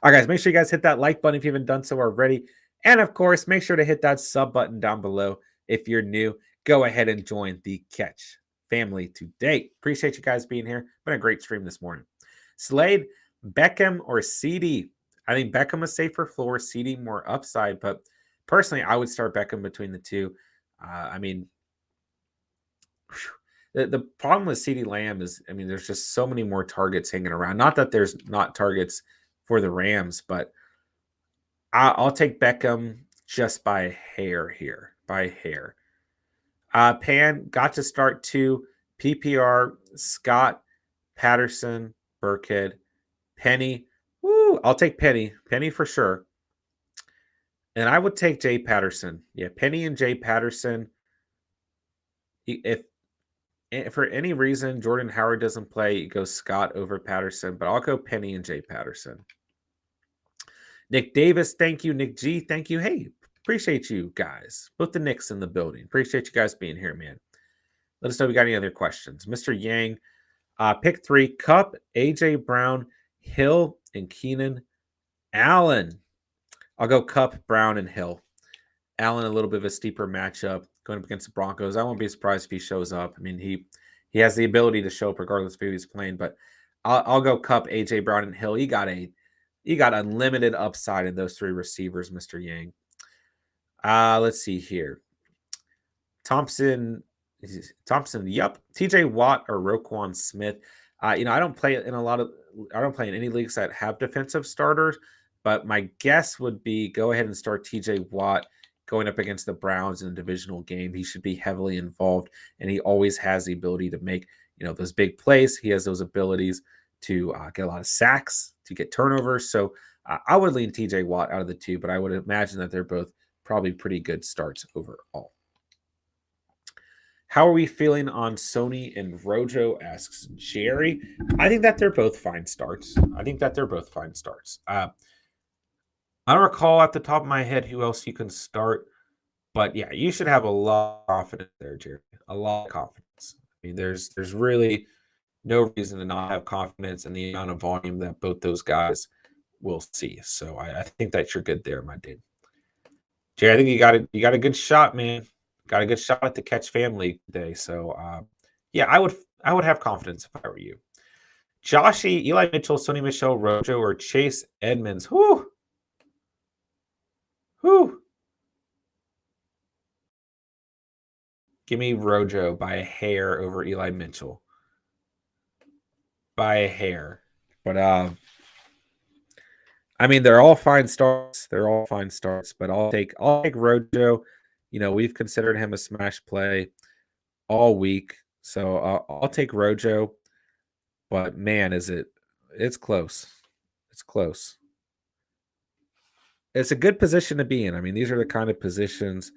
right, guys, make sure you guys hit that like button if you haven't done so already. And of course, make sure to hit that sub button down below. If you're new, go ahead and join the Catch family today. Appreciate you guys being here. Been a great stream this morning. Slade, Beckham, or CD? I think Beckham is safer floor, CD more upside, but personally, I would start Beckham between the two. I mean, the problem with CD Lamb is, there's just so many more targets hanging around. Not that there's not targets for the Rams, but I'll take Beckham just by a hair here. By a hair. Pan got to start 2. PPR, Scott, Patterson, Burkhead, Penny. Woo, I'll take Penny. Penny for sure. And I would take Jay Patterson. Yeah, Penny and Jay Patterson. If for any reason Jordan Howard doesn't play, it goes Scott over Patterson, but I'll go Penny and Jay Patterson. Nick Davis, thank you. Nick G, thank you. Hey, appreciate you guys. Both the Knicks in the building. Appreciate you guys being here, man. Let us know if we got any other questions. Mr. Yang, pick 3, Kupp, AJ Brown, Hill, and Keenan Allen. I'll go Kupp, Brown, and Hill. Allen, a little bit of a steeper matchup going up against the Broncos. I won't be surprised if he shows up. I mean, he has the ability to show up regardless of who he's playing, but I'll go Kupp, AJ Brown, and Hill. He got unlimited upside in those 3 receivers, Mr. Yang. Let's see here. Thompson, yep. TJ Watt or Roquan Smith. I don't play in any leagues that have defensive starters, but my guess would be go ahead and start TJ Watt going up against the Browns in a divisional game. He should be heavily involved, and he always has the ability to make, those big plays. He has those abilities to get a lot of sacks, to get turnovers. So I would lean TJ Watt out of the 2, but I would imagine that they're both probably pretty good starts overall. How are we feeling on Sony and Rojo, asks Jerry. I think that they're both fine starts. I don't recall at the top of my head who else you can start, but yeah, you should have a lot of confidence there, Jerry. A lot of confidence. I mean, there's really no reason to not have confidence in the amount of volume that both those guys will see. So I think that you're good there, my dude. Jerry, I think you got a good shot, man. Got a good shot at the Catch family today. So yeah, I would have confidence if I were you. Joshy, Eli Mitchell, Sony Michel, Rojo, or Chase Edmonds. Whoo! Give me Rojo by a hair over Eli Mitchell. By a hair. But they're all fine starts. But I'll take Rojo. we've considered him a smash play all week. So I'll take Rojo. But man, it's close. It's close. It's a good position to be in. I mean, these are the kind of positions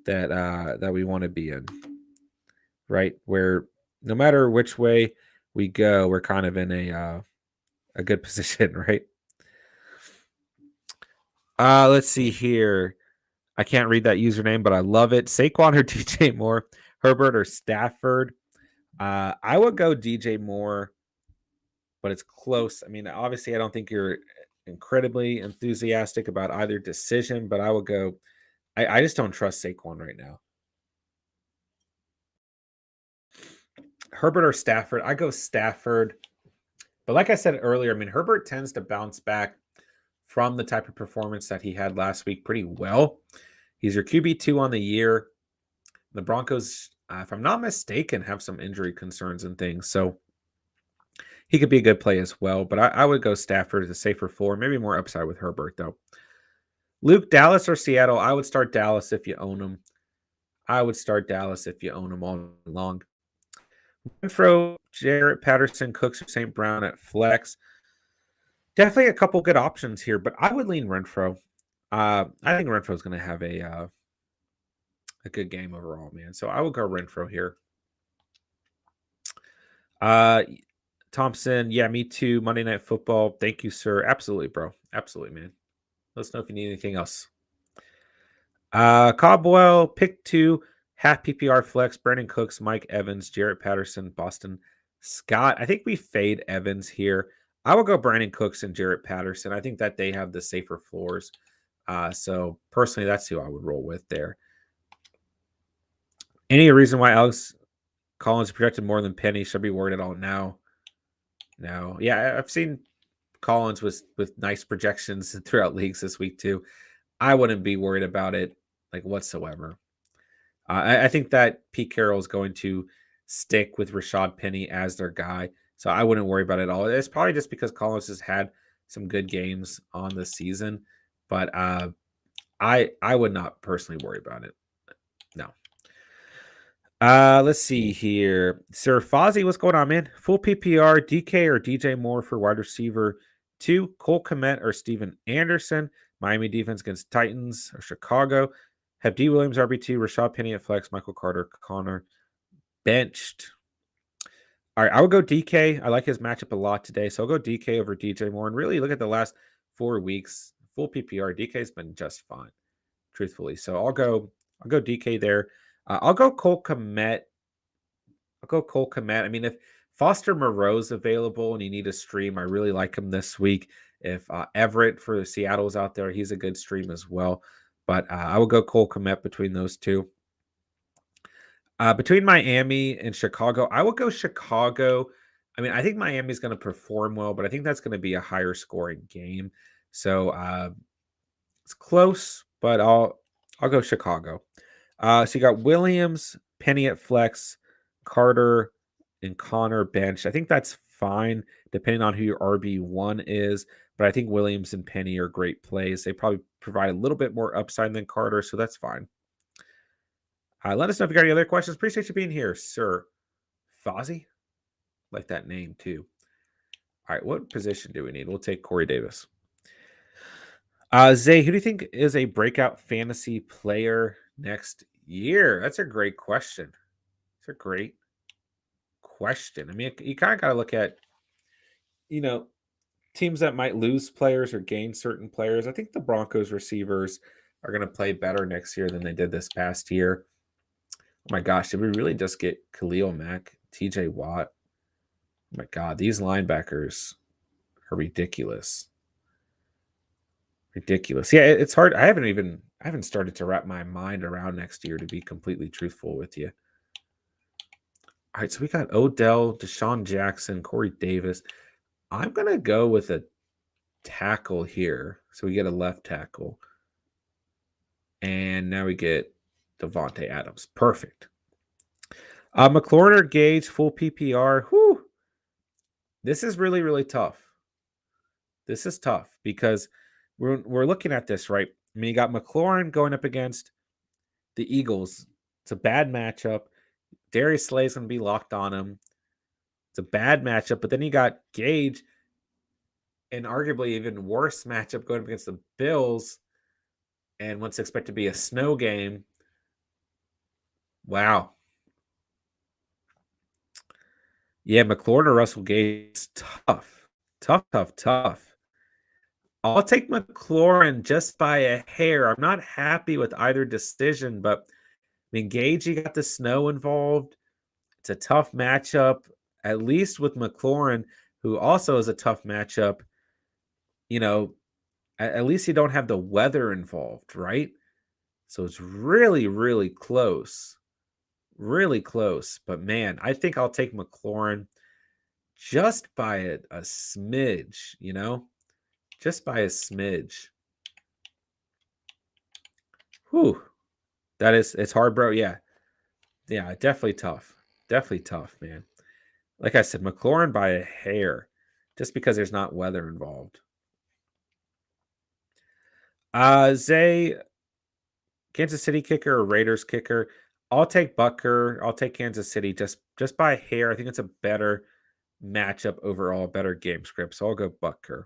that we want to be in, right? Where no matter which way we go, we're kind of in a good position, right? Let's see here. I can't read that username, but I love it. Saquon or DJ Moore, Herbert or Stafford. I would go DJ Moore, but it's close. I mean, obviously, I don't think you're incredibly enthusiastic about either decision, but I would go. I just don't trust Saquon right now. Herbert or Stafford? I go Stafford. But like I said earlier, I mean, Herbert tends to bounce back from the type of performance that he had last week pretty well. He's your QB2 on the year. The Broncos, if I'm not mistaken, have some injury concerns and things. So he could be a good play as well. But I would go Stafford as a safer floor. Maybe more upside with Herbert, though. Luke, Dallas or Seattle? I would start Dallas if you own them. I would start Dallas if you own them all along. Renfro, Jarrett, Patterson, Cooks, or St. Brown at flex. Definitely a couple good options here, but I would lean Renfro. I think Renfro is going to have a good game overall, man. So I will go Renfro here. Thompson, yeah, me too. Monday Night Football. Thank you, sir. Absolutely, bro. Absolutely, man. Let us know if you need anything else. Cobwell, pick 2, half PPR flex, Brandon Cooks, Mike Evans, Jarrett Patterson, Boston Scott. I think we fade Evans here. I will go Brandon Cooks and Jarrett Patterson. I think that they have the safer floors. So personally, that's who I would roll with there. Any reason why Alex Collins is projected more than Penny? Should I be worried at all now? No. Yeah, I've seen Collins with nice projections throughout leagues this week too. I wouldn't be worried about it like whatsoever. I think that Pete Carroll is going to stick with Rashad Penny as their guy. So I wouldn't worry about it at all. It's probably just because Collins has had some good games on the season. But I would not personally worry about it. No. Let's see here. Sir Fozzie, what's going on, man? Full PPR, DK or DJ Moore for wide receiver 2, Cole Kmet or Steven Anderson, Miami defense against Titans or Chicago. Have D. Williams RB2, Rashad Penny at flex, Michael Carter, Connor benched. All right, I would go DK. I like his matchup a lot today, so I'll go DK over DJ Moore. And really look at the last 4 weeks, full PPR. DK's been just fine, truthfully. So I'll go DK there. I'll go Cole Kmet. I mean, if Foster Moreau's available and you need a stream, I really like him this week. If Everett for the Seattle's out there, he's a good stream as well. But I will go Cole Kmet between those two. Between Miami and Chicago, I will go Chicago. I mean, I think Miami's going to perform well, but I think that's going to be a higher scoring game. So it's close, but I'll go Chicago. So you got Williams, Penny at flex, Carter, and Connor bench. I think that's fine, depending on who your RB1 is. But I think Williams and Penny are great plays. They probably provide a little bit more upside than Carter, so that's fine. Let us know if you got any other questions. Appreciate you being here, Sir Fozzie. Like that name, too. All right, what position do we need? We'll take Corey Davis. Zay, who do you think is a breakout fantasy player next year? That's a great question. It's a great question. I mean, you kind of got to look at, teams that might lose players or gain certain players. I think the Broncos receivers are going to play better next year than they did this past year. Oh my gosh, did we really just get Khalil Mack, TJ Watt? Oh my God, these linebackers are ridiculous. Ridiculous. Yeah, it's hard. I haven't started to wrap my mind around next year, to be completely truthful with you. All right, so we got Odell, Deshaun Jackson, Corey Davis. I'm going to go with a tackle here. So we get a left tackle. And now we get Devonta Adams. Perfect. McLaurin or Gage, full PPR. Whew. This is really, really tough. This is tough because we're looking at this, right? I mean, you got McLaurin going up against the Eagles. It's a bad matchup. Darius Slay's going to be locked on him. It's a bad matchup, but then you got Gage, an arguably even worse matchup going up against the Bills, and what's expected to be a snow game. Wow. Yeah, McLaurin or Russell Gage is tough. Tough. I'll take McLaurin just by a hair. I'm not happy with either decision, but I mean, Gage, you got the snow involved. It's a tough matchup, at least with McLaurin, who also is a tough matchup. You know, at least you don't have the weather involved, right? So it's really, really close. Really close. But man, I think I'll take McLaurin just by a smidge, just by a smidge. Whew. It's hard, bro. Yeah. Yeah, definitely tough. Definitely tough, man. Like I said, McLaurin by a hair, just because there's not weather involved. Zay, Kansas City kicker or Raiders kicker? I'll take Butker. I'll take Kansas City just by a hair. I think it's a better matchup overall, better game script. So I'll go Butker.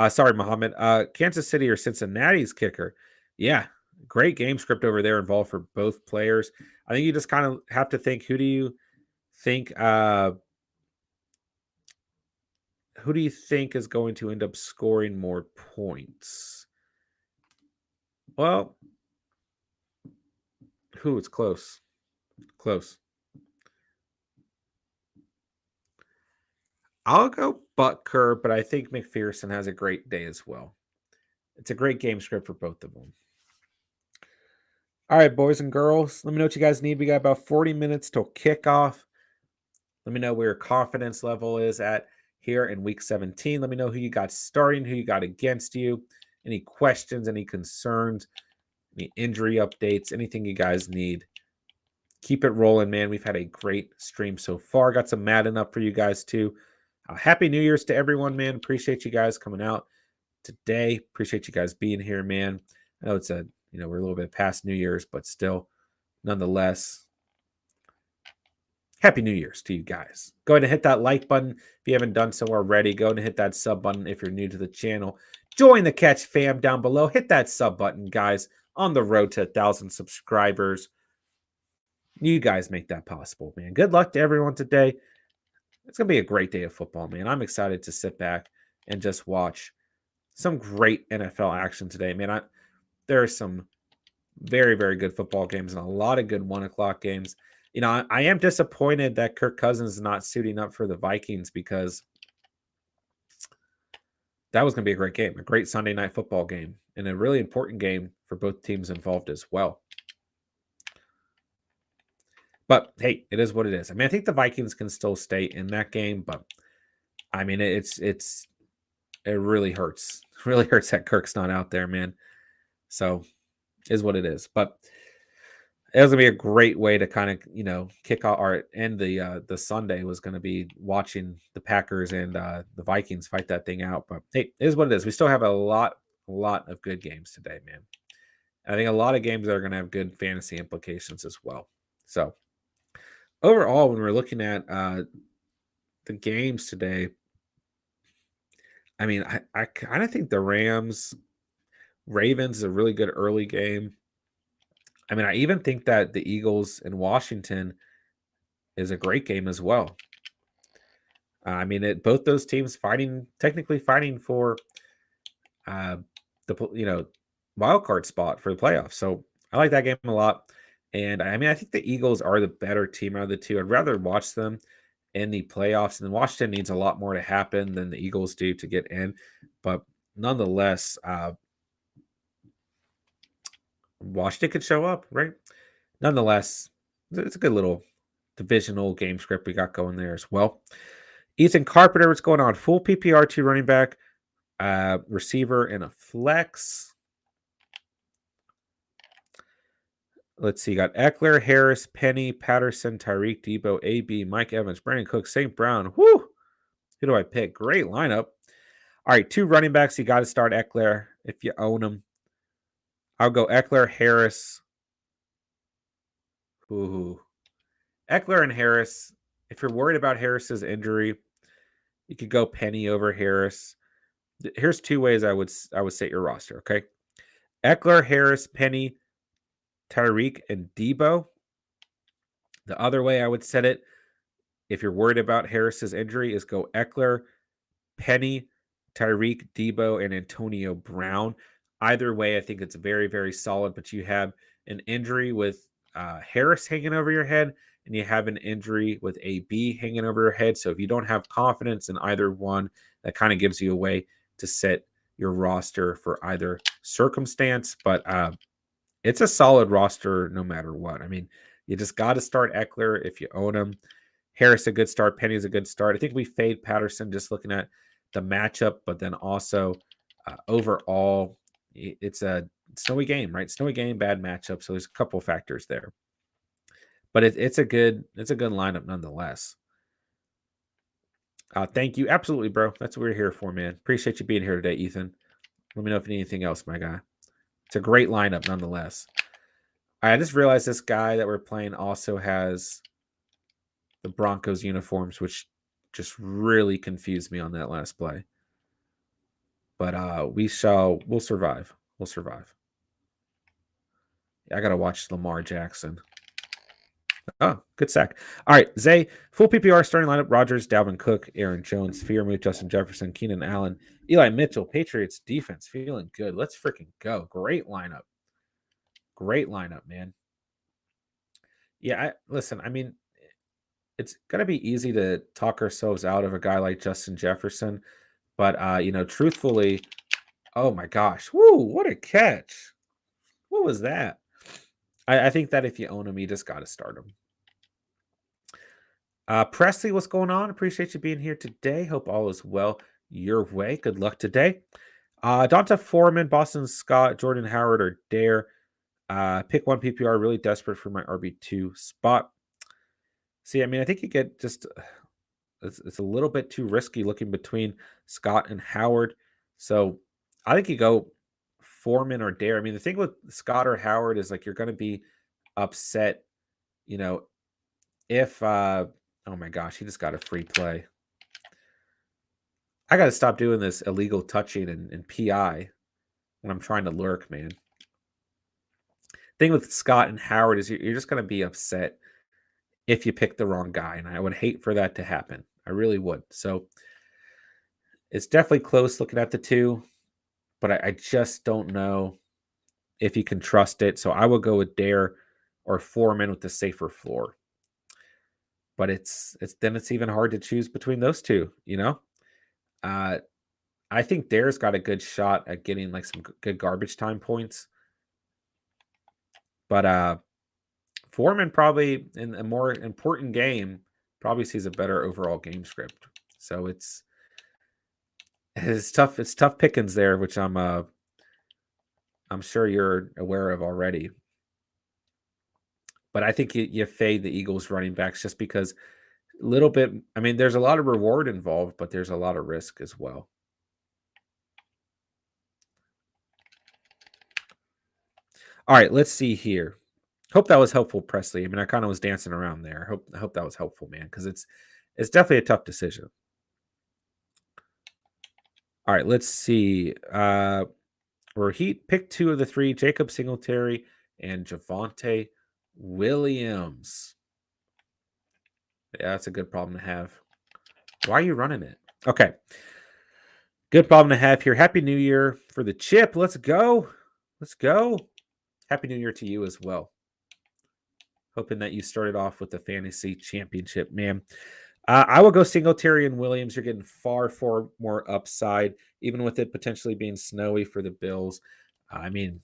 Sorry, Muhammad. Kansas City or Cincinnati's kicker? Yeah, great game script over there involved for both players. I think you just kind of have to think, who do you think is going to end up scoring more points? Well, it's close. Close. I'll go Butker, but I think McPherson has a great day as well. It's a great game script for both of them. All right, boys and girls, let me know what you guys need. We got about 40 minutes till kickoff. Let me know where your confidence level is at here in week 17. Let me know who you got starting, who you got against you. Any questions, any concerns, any injury updates, anything you guys need. Keep it rolling, man. We've had a great stream so far. Got some Madden up for you guys too. Happy New Year's to everyone, man. Appreciate you guys coming out today. Appreciate you guys being here, man. I know it's we're a little bit past New Year's, but still, nonetheless, Happy New Year's to you guys. Go ahead and hit that like button if you haven't done so already. Go ahead and hit that sub button if you're new to the channel. Join the Catch fam down below. Hit that sub button, guys. On the road to 1,000 subscribers. You guys make that possible, man. Good luck to everyone today. It's going to be a great day of football, man. I'm excited to sit back and just watch some great NFL action today, man. There are some very, very good football games and a lot of good 1 o'clock games. I am disappointed that Kirk Cousins is not suiting up for the Vikings, because that was going to be a great game, a great Sunday night football game, and a really important game for both teams involved as well. But hey, it is what it is. I mean, I think the Vikings can still stay in that game, but I mean, it really hurts. It really hurts that Kirk's not out there, man. So, is what it is. But it was gonna be a great way to kind of kick off or end the Sunday. Was going to be watching the Packers and the Vikings fight that thing out. But hey, it is what it is. We still have a lot of good games today, man. I think a lot of games that are going to have good fantasy implications as well. So overall, when we're looking at the games today, I mean, I kind of think the Ravens is a really good early game. I mean, I even think that the Eagles in Washington is a great game as well. I mean, both those teams technically fighting for the wild card spot for the playoffs. So I like that game a lot. And I mean, I think the Eagles are the better team out of the two. I'd rather watch them in the playoffs. And Washington needs a lot more to happen than the Eagles do to get in. But nonetheless, Washington could show up, right? Nonetheless, it's a good little divisional game script we got going there as well. Ethan Carpenter, what's going on? Full PPR, 2 running back, receiver, and a flex. Let's see. You got Eckler, Harris, Penny, Patterson, Tyreek, Debo, AB, Mike Evans, Brandon Cook, St. Brown. Whoo! Who do I pick? Great lineup. All right, 2 running backs. You got to start Eckler if you own them. I'll go Eckler, Harris. Ooh. Eckler and Harris. If you're worried about Harris's injury, you could go Penny over Harris. Here's two ways I would set your roster, okay? Eckler, Harris, Penny, Tyreek, and Debo. The other way I would set it, if you're worried about Harris's injury, is go Eckler, Penny, Tyreek, Debo, and Antonio Brown. Either way, I think it's very, very solid, but you have an injury with Harris hanging over your head, and you have an injury with AB hanging over your head. So if you don't have confidence in either one, that kind of gives you a way to set your roster for either circumstance. But it's a solid roster no matter what. I mean, you just got to start Eckler if you own him. Harris, a good start. Penny's a good start. I think we fade Patterson just looking at the matchup, but then also overall, it's a snowy game, right? Snowy game, bad matchup. So there's a couple factors there, but it's a good lineup nonetheless. Thank you, absolutely, bro. That's what we're here for, man. Appreciate you being here today, Ethan. Let me know if you need anything else, my guy. It's a great lineup nonetheless. I just realized this guy that we're playing also has the Broncos uniforms, which just really confused me on that last play. But we'll survive. We'll survive. I gotta watch Lamar Jackson. Oh, good sack. All right, Zay, full PPR starting lineup: Rodgers, Dalvin Cook, Aaron Jones, Fearmouth, Justin Jefferson, Keenan Allen, Eli Mitchell. Patriots defense feeling good. Let's freaking go. Great lineup. Great lineup, man. Yeah, listen, I mean, it's gonna be easy to talk ourselves out of a guy like Justin Jefferson, but truthfully, oh my gosh, woo, what a catch! What was that? I think that if you own him, you just got to start him. Presley, what's going on? Appreciate you being here today. Hope all is well your way. Good luck today. Donta Foreman, Boston Scott, Jordan Howard, or Dare. Pick one PPR. Really desperate for my RB2 spot. See, I mean, I think you get just it's a little bit too risky looking between Scott and Howard. So I think you go Foreman or Dare. I mean, the thing with Scott or Howard is like you're going to be upset, if oh my gosh, he just got a free play. I got to stop doing this illegal touching and PI when I'm trying to lurk, man. Thing with Scott and Howard is you're just going to be upset if you pick the wrong guy, and I would hate for that to happen. I really would. So it's definitely close looking at the two, but I just don't know if you can trust it. So I will go with Dare or Foreman with the safer floor. But it's even hard to choose between those two, I think Dare's got a good shot at getting like some good garbage time points. But Foreman probably in a more important game probably sees a better overall game script. So it's tough. It's tough pickings there, which I'm sure you're aware of already. But I think you fade the Eagles running backs just because a little bit. I mean, there's a lot of reward involved, but there's a lot of risk as well. All right, let's see here. Hope that was helpful, Presley. I mean, I kind of was dancing around there. I hope that was helpful, man, because it's definitely a tough decision. All right, let's see. Heat pick two of the three: Jacob Singletary and Javonte Williams. Yeah, that's a good problem to have. Why are you running it? Okay. Good problem to have here. Happy New Year for the chip. Let's go. Let's go. Happy New Year to you as well. Hoping that you started off with the fantasy championship, man. I will go Singletary and Williams. You're getting far more upside, even with it potentially being snowy for the Bills. I mean,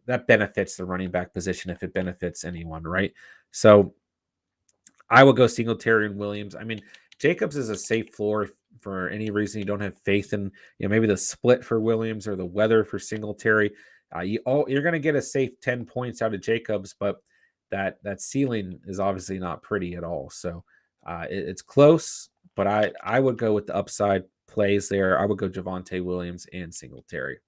that benefits the running back position if it benefits anyone, right? So I will go Singletary and Williams. I mean, Jacobs is a safe floor for any reason you don't have faith in, maybe the split for Williams or the weather for Singletary. You're going to get a safe 10 points out of Jacobs, but that ceiling is obviously not pretty at all. So it's close, but I would go with the upside plays there. I would go Javonte Williams and Singletary.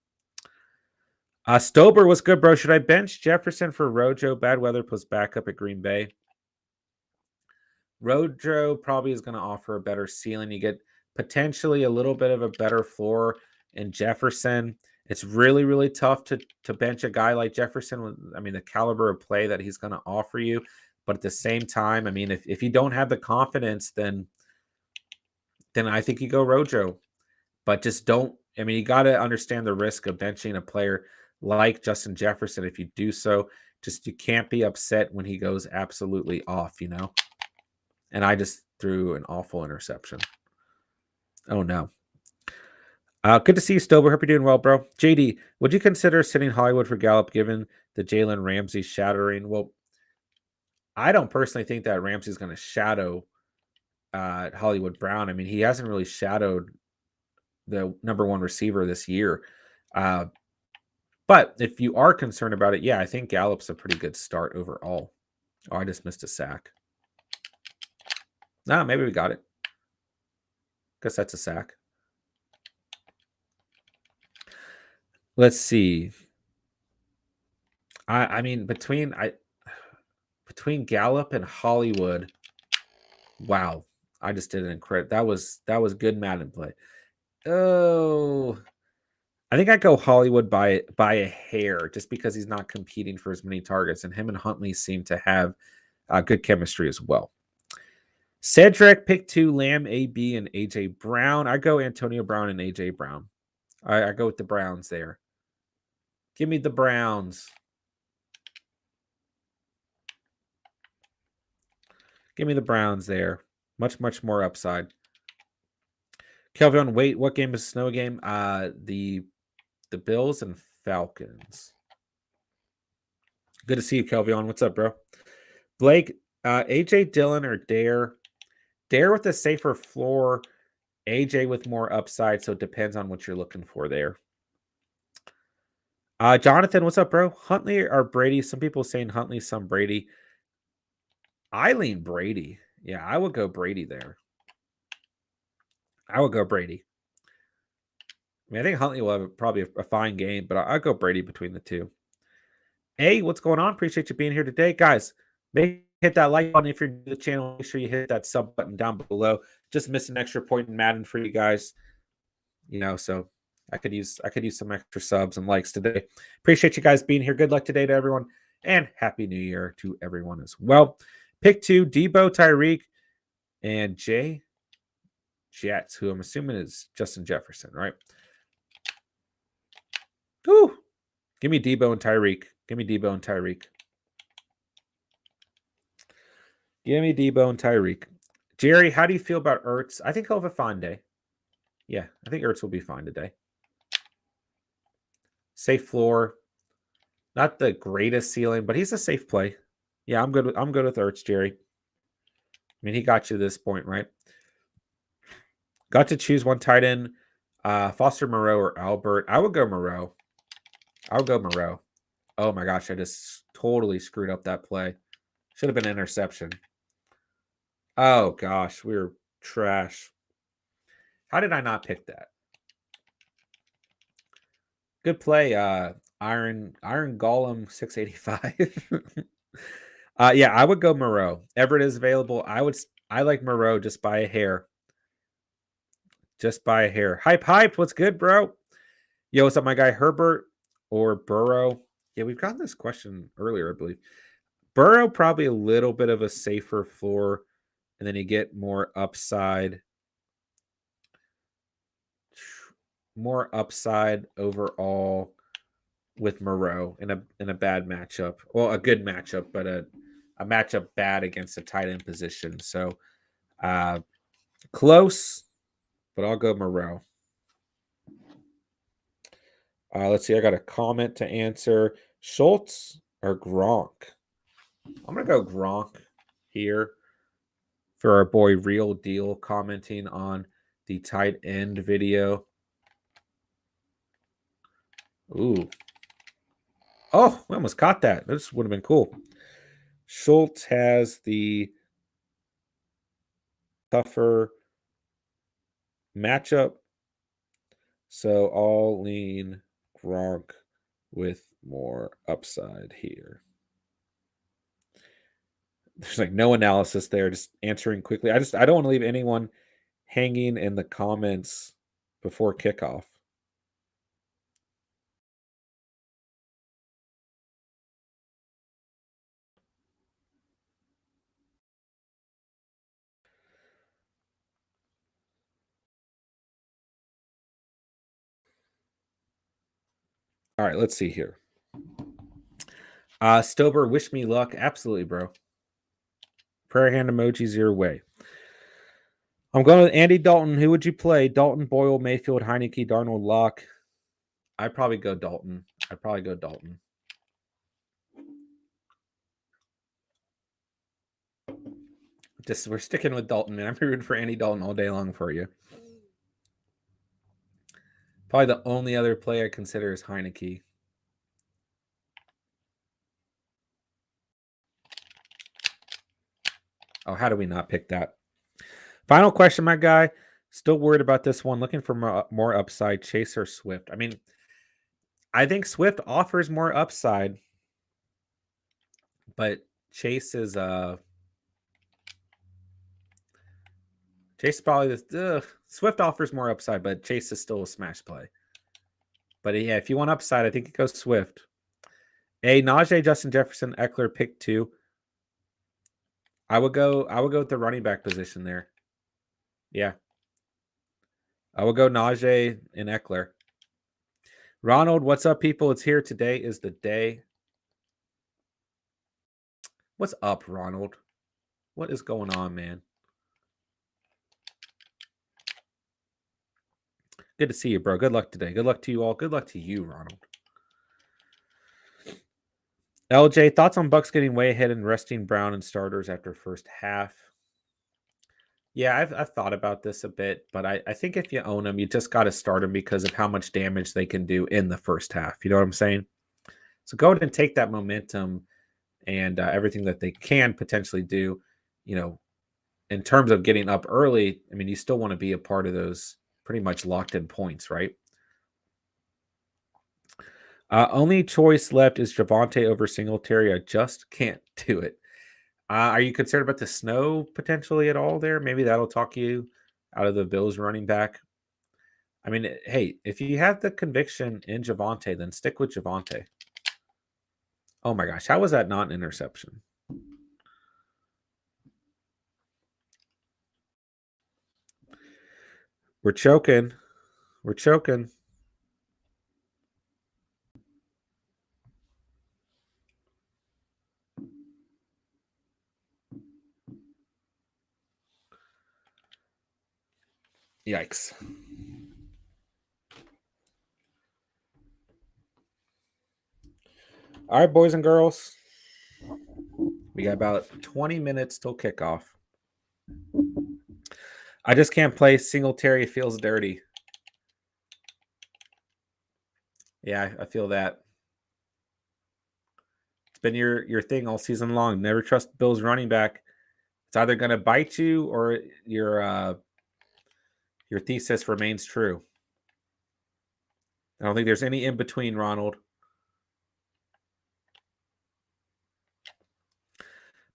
Stober was good, bro. Should I bench Jefferson for Rojo? Bad weather plus backup at Green Bay. Rojo probably is going to offer a better ceiling. You get potentially a little bit of a better floor in Jefferson. It's really, really tough to bench a guy like Jefferson. I mean, the caliber of play that he's going to offer you. But at the same time, I mean, if you don't have the confidence, then I think you go Rojo. But just don't. I mean, you got to understand the risk of benching a player like Justin Jefferson. If you do so, just you can't be upset when he goes absolutely off, you know? And I just threw an awful interception. Oh, no. Good to see you, Stober. Hope you're doing well, bro. JD, would you consider sitting Hollywood for Gallup given the Jalen Ramsey shattering? Well, I don't personally think that Ramsey's going to shadow Hollywood Brown. I mean, he hasn't really shadowed the number one receiver this year. But if you are concerned about it, yeah, I think Gallup's a pretty good start overall. Oh, I just missed a sack. No, maybe we got it. Guess that's a sack. Let's see. I mean, between Gallup and Hollywood, wow. I just did an incredible. That was good Madden play. Oh, I think I'd go Hollywood by a hair, just because he's not competing for as many targets, and him and Huntley seem to have good chemistry as well. Cedric, pick 2, Lamb, AB, and AJ Brown. I go Antonio Brown and AJ Brown. I go with the Browns there. Give me the Browns. Give me the Browns there. Much, much more upside. Kelvin, wait, what game is a snow game? The Bills and Falcons. Good to see you, Kelvin. What's up, bro? Blake, AJ Dillon or Dare? Dare with a safer floor, AJ with more upside, so it depends on what you're looking for there. Jonathan, what's up, bro? Huntley or Brady? Some people saying Huntley, some Brady. I lean Brady. Yeah, I would go Brady there. I would go Brady. I mean, I think Huntley will have probably a fine game, but I'll go Brady between the two. Hey, what's going on? Appreciate you being here today. Guys, hit that like button if you're new to the channel. Make sure you hit that sub button down below. Just missed an extra point in Madden for you guys. You know, so I could use some extra subs and likes today. Appreciate you guys being here. Good luck today to everyone, and Happy New Year to everyone as well. Pick 2, Debo, Tyreek, and Jay Jets, who I'm assuming is Justin Jefferson, right? Ooh, give me Debo and Tyreek. Give me Debo and Tyreek. Give me Debo and Tyreek. Jerry, how do you feel about Ertz? I think he'll have a fine day. Yeah, I think Ertz will be fine today. Safe floor. Not the greatest ceiling, but he's a safe play. Yeah, I'm good with Ertz, Jerry. I mean, he got you to this point, right? Got to choose one tight end. Foster Monroe or Albert. I would go Monroe. Oh my gosh, I just totally screwed up that play. Should have been an interception. Oh gosh, we were trash. How did I not pick that? Good play, Iron Golem 685. Yeah, I would go Monroe. Everett is available. I like Monroe just by a hair. Just by a hair. Hype. What's good, bro? Yo, what's up, my guy? Herbert or Burrow? Yeah, we've gotten this question earlier, I believe. Burrow, probably a little bit of a safer floor, and then you get more upside. More upside overall with Monroe in a bad matchup. Well, a good matchup, but a matchup bad against a tight end position. So close, but I'll go Monroe. Let's see. I got a comment to answer. Schultz or Gronk? I'm going to go Gronk here for our boy Real Deal commenting on the tight end video. Ooh. Oh, we almost caught that. This would have been cool. Schultz has the tougher matchup. So I'll lean Gronk with more upside here. There's like no analysis there, just answering quickly. I don't want to leave anyone hanging in the comments before kickoff. All right, let's see here. Stober, wish me luck. Absolutely, bro. Prayer hand emojis your way. I'm going with Andy Dalton. Who would you play? Dalton, Boyle, Mayfield, Heineke, Darnold, Locke. I'd probably go Dalton. We're sticking with Dalton, man. I'm rooting for Andy Dalton all day long for you. Probably the only other play I consider is Heineke. Oh, how do we not pick that? Final question, my guy. Still worried about this one. Looking for more upside. Chase or Swift? I mean, I think Swift offers more upside, but Chase is Chase probably Swift offers more upside, but Chase is still a smash play. But yeah, if you want upside, I think it goes Swift. Najee, Justin Jefferson, Eckler, pick 2. I would go with the running back position there. Yeah. I will go Najee and Eckler. Ronald, what's up, people? It's here. Today is the day. What's up, Ronald? What is going on, man? Good to see you, bro. Good luck today. Good luck to you all. Good luck to you, Ronald. LJ, thoughts on Bucks getting way ahead and resting Brown and starters after first half? Yeah, I've thought about this a bit, but I think if you own them, you just got to start them because of how much damage they can do in the first half. You know what I'm saying? So go ahead and take that momentum and everything that they can potentially do, in terms of getting up early. I mean, you still want to be a part of those pretty much locked in points, right? Only choice left is Devonta over Singletary. I just can't do it. Are you concerned about the snow potentially at all there? Maybe that'll talk you out of the Bills running back. I mean, hey, if you have the conviction in Javonte, then stick with Javonte. Oh my gosh, how was that not an interception? We're choking. We're choking. Yikes. All right, boys and girls. We got about 20 minutes till kickoff. I just can't play Singletary. Feels dirty. Yeah, I feel that. It's been your thing all season long. Never trust Bills running back. It's either going to bite you or your thesis remains true. I don't think there's any in between, Ronald.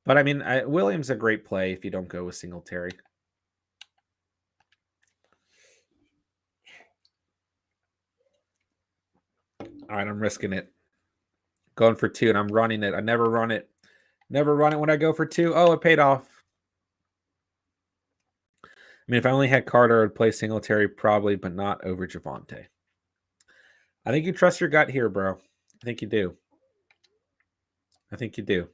But I mean, Williams a great play if you don't go with Singletary. All right, I'm risking it. Going for 2, and I'm running it. I never run it. Never run it when I go for 2. Oh, it paid off. I mean, if I only had Carter, I'd play Singletary probably, but not over Javonte. I think you trust your gut here, bro. I think you do. I think you do.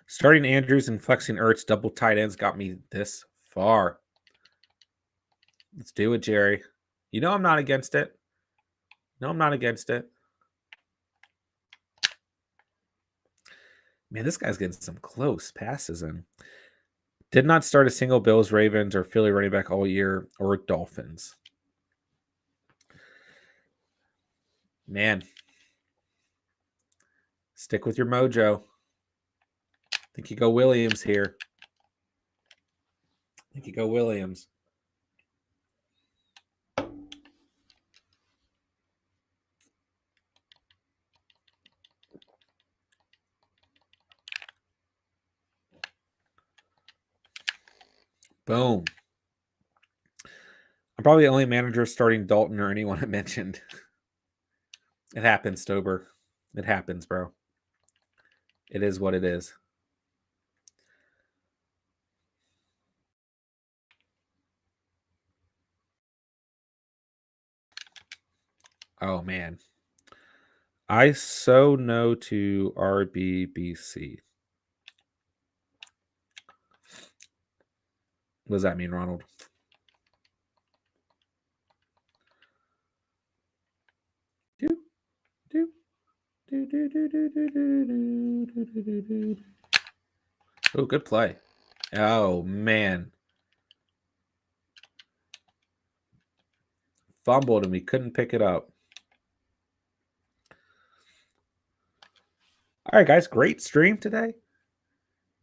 Starting Andrews and flexing Ertz double tight ends got me this far. Let's do it, Jerry. You know I'm not against it. No, I'm not against it. Man, this guy's getting some close passes in. Did not start a single Bills, Ravens, or Philly running back all year, or Dolphins. Man. Stick with your mojo. I think you go Williams here. I think you go Williams. Boom. I'm probably the only manager starting Dalton or anyone I mentioned. It happens, Stober. It happens, bro. It is what it is. Oh, man. I so no to RBBC. What does that mean, Ronald? Oh, good play. Oh, man. Fumbled and we couldn't pick it up. All right, guys. Great stream today.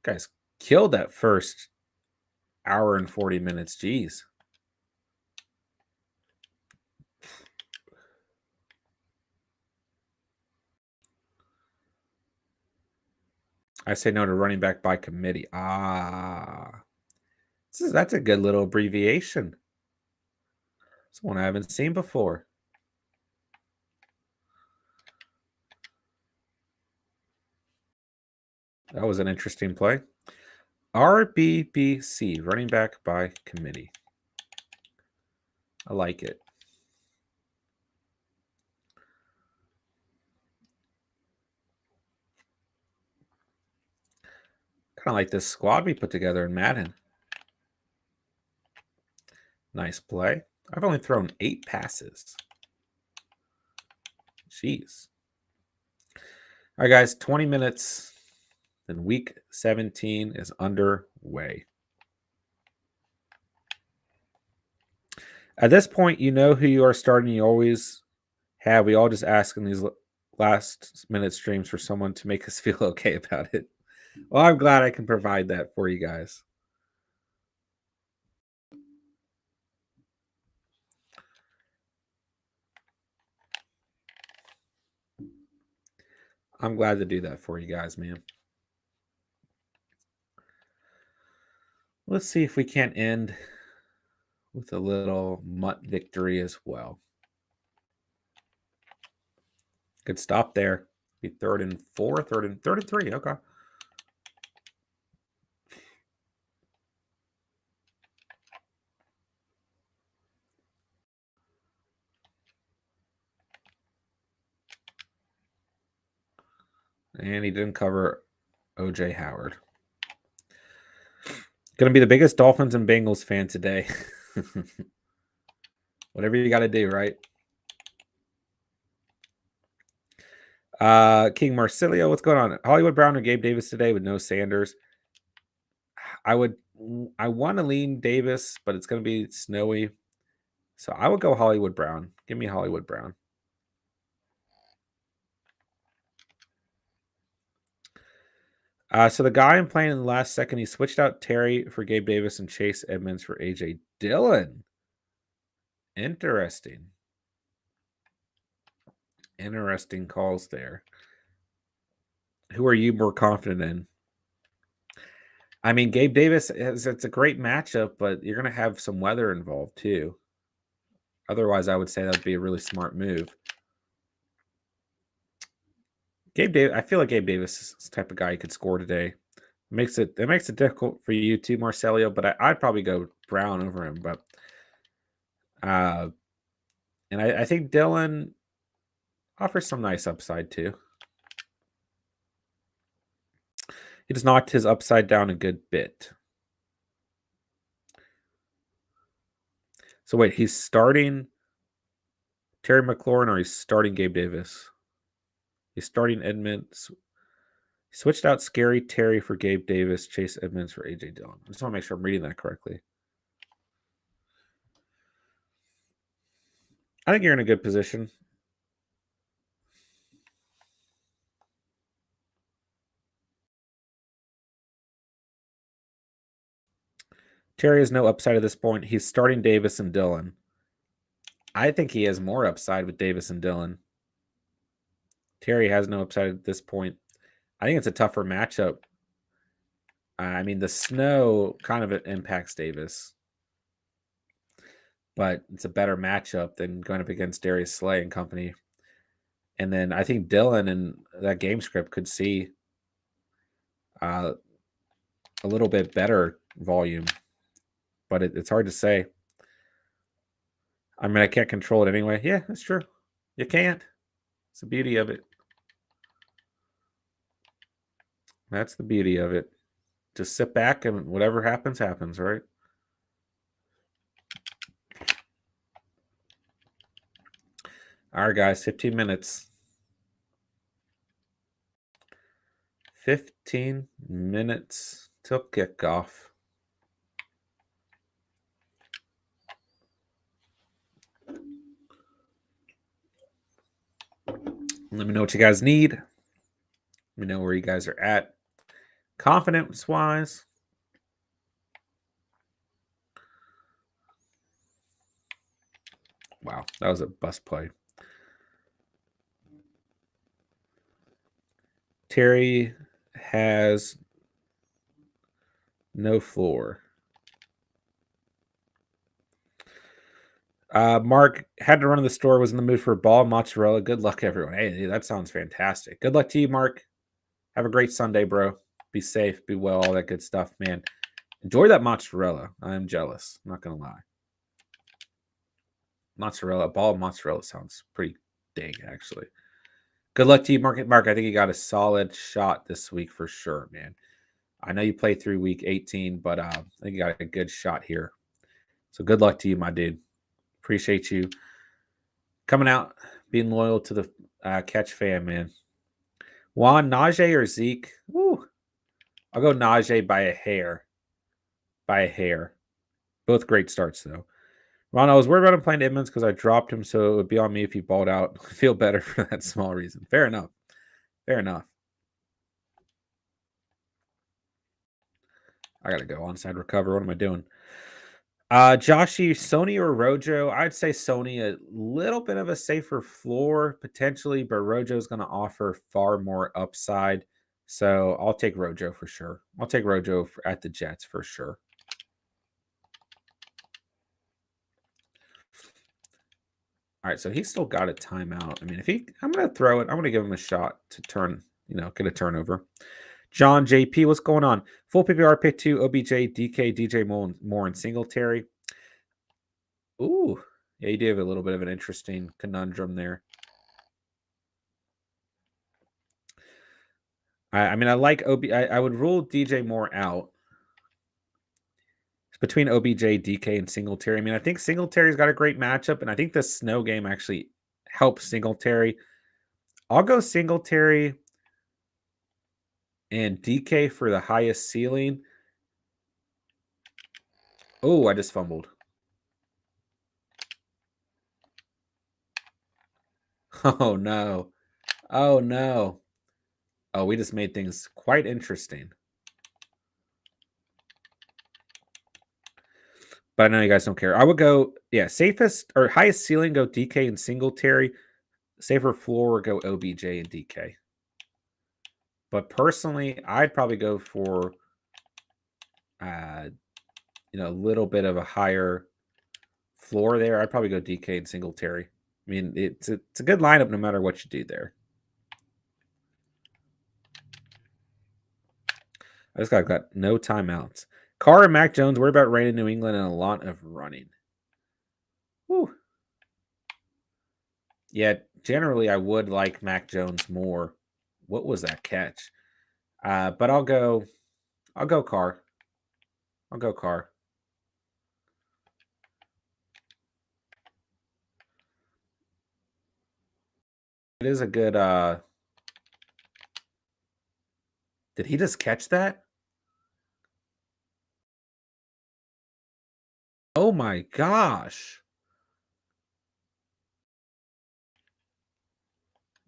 Guys killed that first hour and 40 minutes. Jeez. I say no to running back by committee. That's a good little abbreviation. It's one I haven't seen before. That was an interesting play. RBBC, running back by committee. I like it. Kind of like this squad we put together in Madden. Nice play. I've only thrown 8 passes. Jeez. All right, guys, 20 minutes. Then week 17 is underway. At this point, you know who you are starting. You always have. We all just ask in these last minute streams for someone to make us feel okay about it. Well, I'm glad I can provide that for you guys. I'm glad to do that for you guys, man. Let's see if we can't end with a little mutt victory as well. Good stop there. Be 3rd and 4, 3rd and 3. Okay. And he didn't cover O.J. Howard. Going to be the biggest Dolphins and Bengals fan today. Whatever you got to do, right? King Marsilio, what's going on? Hollywood Brown or Gabe Davis today with no Sanders. I want to lean Davis, but it's going to be snowy. So I would go Hollywood Brown. Give me Hollywood Brown. So the guy I'm playing in the last second, he switched out Terry for Gabe Davis and Chase Edmonds for A.J. Dillon. Interesting. Interesting calls there. Who are you more confident in? I mean, Gabe Davis, it's a great matchup, but you're going to have some weather involved too. Otherwise, I would say that would be a really smart move. Gabe Davis, I feel like Gabe Davis is the type of guy who could score today. It makes it difficult for you too, Marcelio, but I'd probably go Brown over him. But and I think Dillon offers some nice upside too. He just knocked his upside down a good bit. So wait, he's starting Terry McLaurin or he's starting Gabe Davis? He's starting Edmonds. He switched out Scary Terry for Gabe Davis, Chase Edmonds for A.J. Dillon. I just want to make sure I'm reading that correctly. I think you're in a good position. Terry has no upside at this point. He's starting Davis and Dillon. I think he has more upside with Davis and Dillon. Terry has no upside at this point. I think it's a tougher matchup. I mean, the snow kind of impacts Davis, but it's a better matchup than going up against Darius Slay and company. And then I think Dillon and that game script could see a little bit better volume, but it's hard to say. I mean, I can't control it anyway. Yeah, that's true. You can't. It's the beauty of it. That's the beauty of it. Just sit back and whatever happens, happens, right? All right, guys, 15 minutes. 15 minutes till kickoff. Let me know what you guys need. Let me know where you guys are at. Confidence-wise. Wow, that was a bust play. Terry has no floor. Mark had to run to the store, was in the mood for a ball mozzarella. Good luck, everyone. Hey, that sounds fantastic. Good luck to you, Mark. Have a great Sunday, bro. Be safe, be well, all that good stuff, man. Enjoy that mozzarella. I'm jealous. I'm not going to lie. Mozzarella, a ball of mozzarella sounds pretty dang, actually. Good luck to you, Mark. Mark, I think you got a solid shot this week for sure, man. I know you played through week 18, but I think you got a good shot here. So good luck to you, my dude. Appreciate you coming out, being loyal to the Catch fam, man. Juan, Najee, or Zeke? Woo. I'll go Najee by a hair. By a hair. Both great starts, though. Ron, I was worried about him playing Edmonds because I dropped him, so it would be on me if he balled out. I feel better for that small reason. Fair enough. Fair enough. I got to go onside recover. What am I doing? Joshy, Sony or Rojo? I'd say Sony, a little bit of a safer floor potentially, but Rojo is going to offer far more upside. So I'll take Rojo for sure. I'll take Rojo at the Jets for sure. All right, so he's still got a timeout. I mean, I'm going to throw it. I'm going to give him a shot to turn, get a turnover. John JP, what's going on? Full PPR pick 2, OBJ, DK, DJ Moore, and Singletary. Ooh, yeah, you do have a little bit of an interesting conundrum there. I mean, I like I would rule DJ Moore out. It's between OBJ, DK, and Singletary. I mean, I think Singletary's got a great matchup, and I think the snow game actually helps Singletary. I'll go Singletary and DK for the highest ceiling. Oh, I just fumbled. Oh, no. Oh, no. Oh, we just made things quite interesting. But I know you guys don't care. I would go, safest or highest ceiling, go DK and Singletary. Safer floor, go OBJ and DK. But personally, I'd probably go for, a little bit of a higher floor there. I'd probably go DK and Singletary. I mean, it's a good lineup no matter what you do there. I just got no timeouts. Carr and Mac Jones, worry about rain in New England and a lot of running. Whew. Yeah, generally I would like Mac Jones more. What was that catch? But I'll go Carr. I'll go Carr. It is a good did he just catch that? Oh my gosh.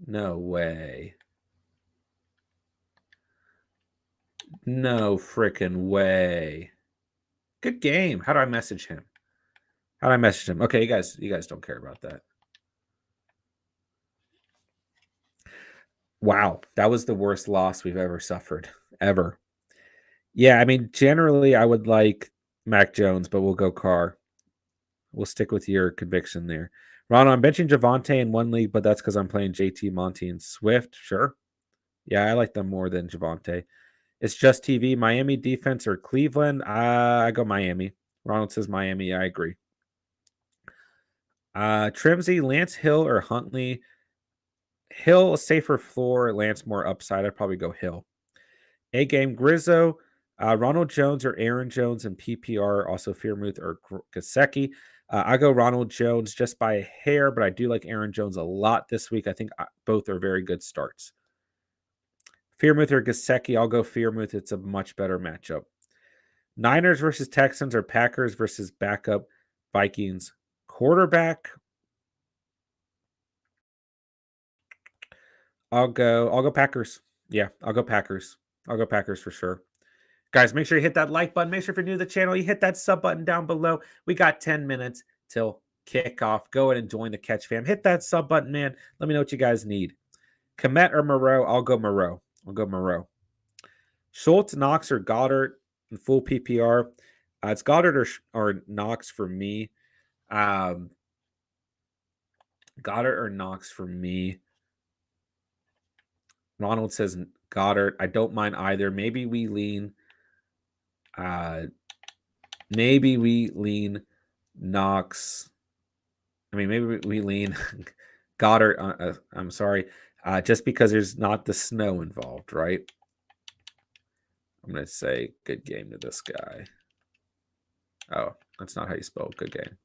No way. No freaking way. Good game. How do I message him? How do I message him? Okay, you guys don't care about that. Wow, that was the worst loss we've ever suffered. Ever. Yeah, I mean, generally I would like Mac Jones, but we'll go Carr. We'll stick with your conviction there. Ronald, I'm benching Javonte in one league, but that's because I'm playing JT, Monty, and Swift. Sure. Yeah, I like them more than Javonte. It's just TV. Miami defense or Cleveland? I go Miami. Ronald says Miami. Yeah, I agree. Trimsy, Lance Hill or Huntley? Hill, a safer floor. Lance, more upside. I'd probably go Hill. A game, Grizzo, Ronald Jones or Aaron Jones in PPR. Also, Fearmouth or Gasecki. I go Ronald Jones just by a hair, but I do like Aaron Jones a lot this week. I think both are very good starts. Fearmouth or Gasecki, I'll go Fearmouth. It's a much better matchup. Niners versus Texans or Packers versus backup Vikings quarterback. I'll go Packers. Yeah, I'll go Packers. I'll go Packers for sure. Guys, make sure you hit that like button. Make sure if you're new to the channel, you hit that sub button down below. We got 10 minutes till kickoff. Go ahead and join the Catch fam. Hit that sub button, man. Let me know what you guys need. Komet or Monroe? I'll go Monroe. Schultz, Knox, or Goddard in full PPR. It's Goddard or Knox for me. Goddard or Knox for me. Ronald says Goddard. I don't mind either. Maybe we lean Knox. I mean, maybe we lean Goddard. I'm sorry. Just because there's not the snow involved, right? I'm going to say good game to this guy. Oh, that's not how you spell good game.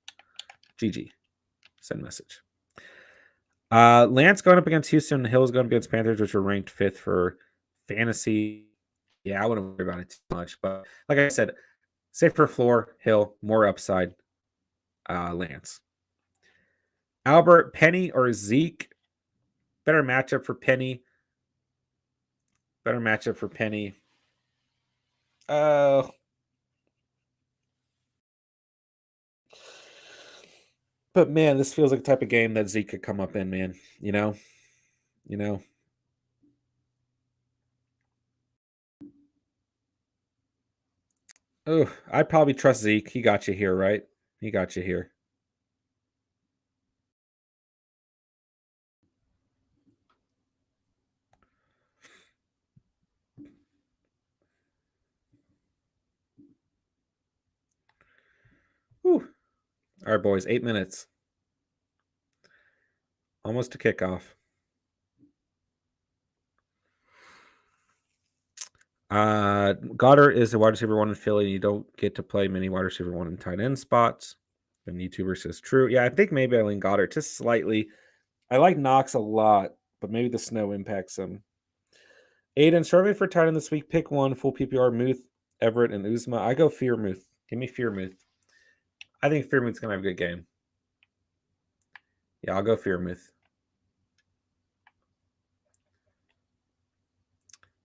GG. Send message. Lance going up against Houston. Hill's going up against Panthers, which are ranked 5th for fantasy. Yeah, I wouldn't worry about it too much. But like I said, safer floor, Hill, more upside, Lance. Albert, Penny, or Zeke? Better matchup for Penny. But man, this feels like the type of game that Zeke could come up in, man. You know. Oh, I'd probably trust Zeke. He got you here, right? He got you here. Whew. All right, boys, 8 minutes. Almost to kickoff. Goddard is a wide receiver 1 in Philly. You don't get to play many wide receiver 1 and tight end spots. The YouTuber says true. Yeah, I think maybe I lean Goddard just slightly. I like Knox a lot, but maybe the snow impacts him. Aiden, struggling for tight end this week. Pick one, full PPR, Muth, Everett, and Uzma. I go Fearmouth. Give me Fearmouth. I think Fearmouth's going to have a good game. Yeah, I'll go Fearmouth.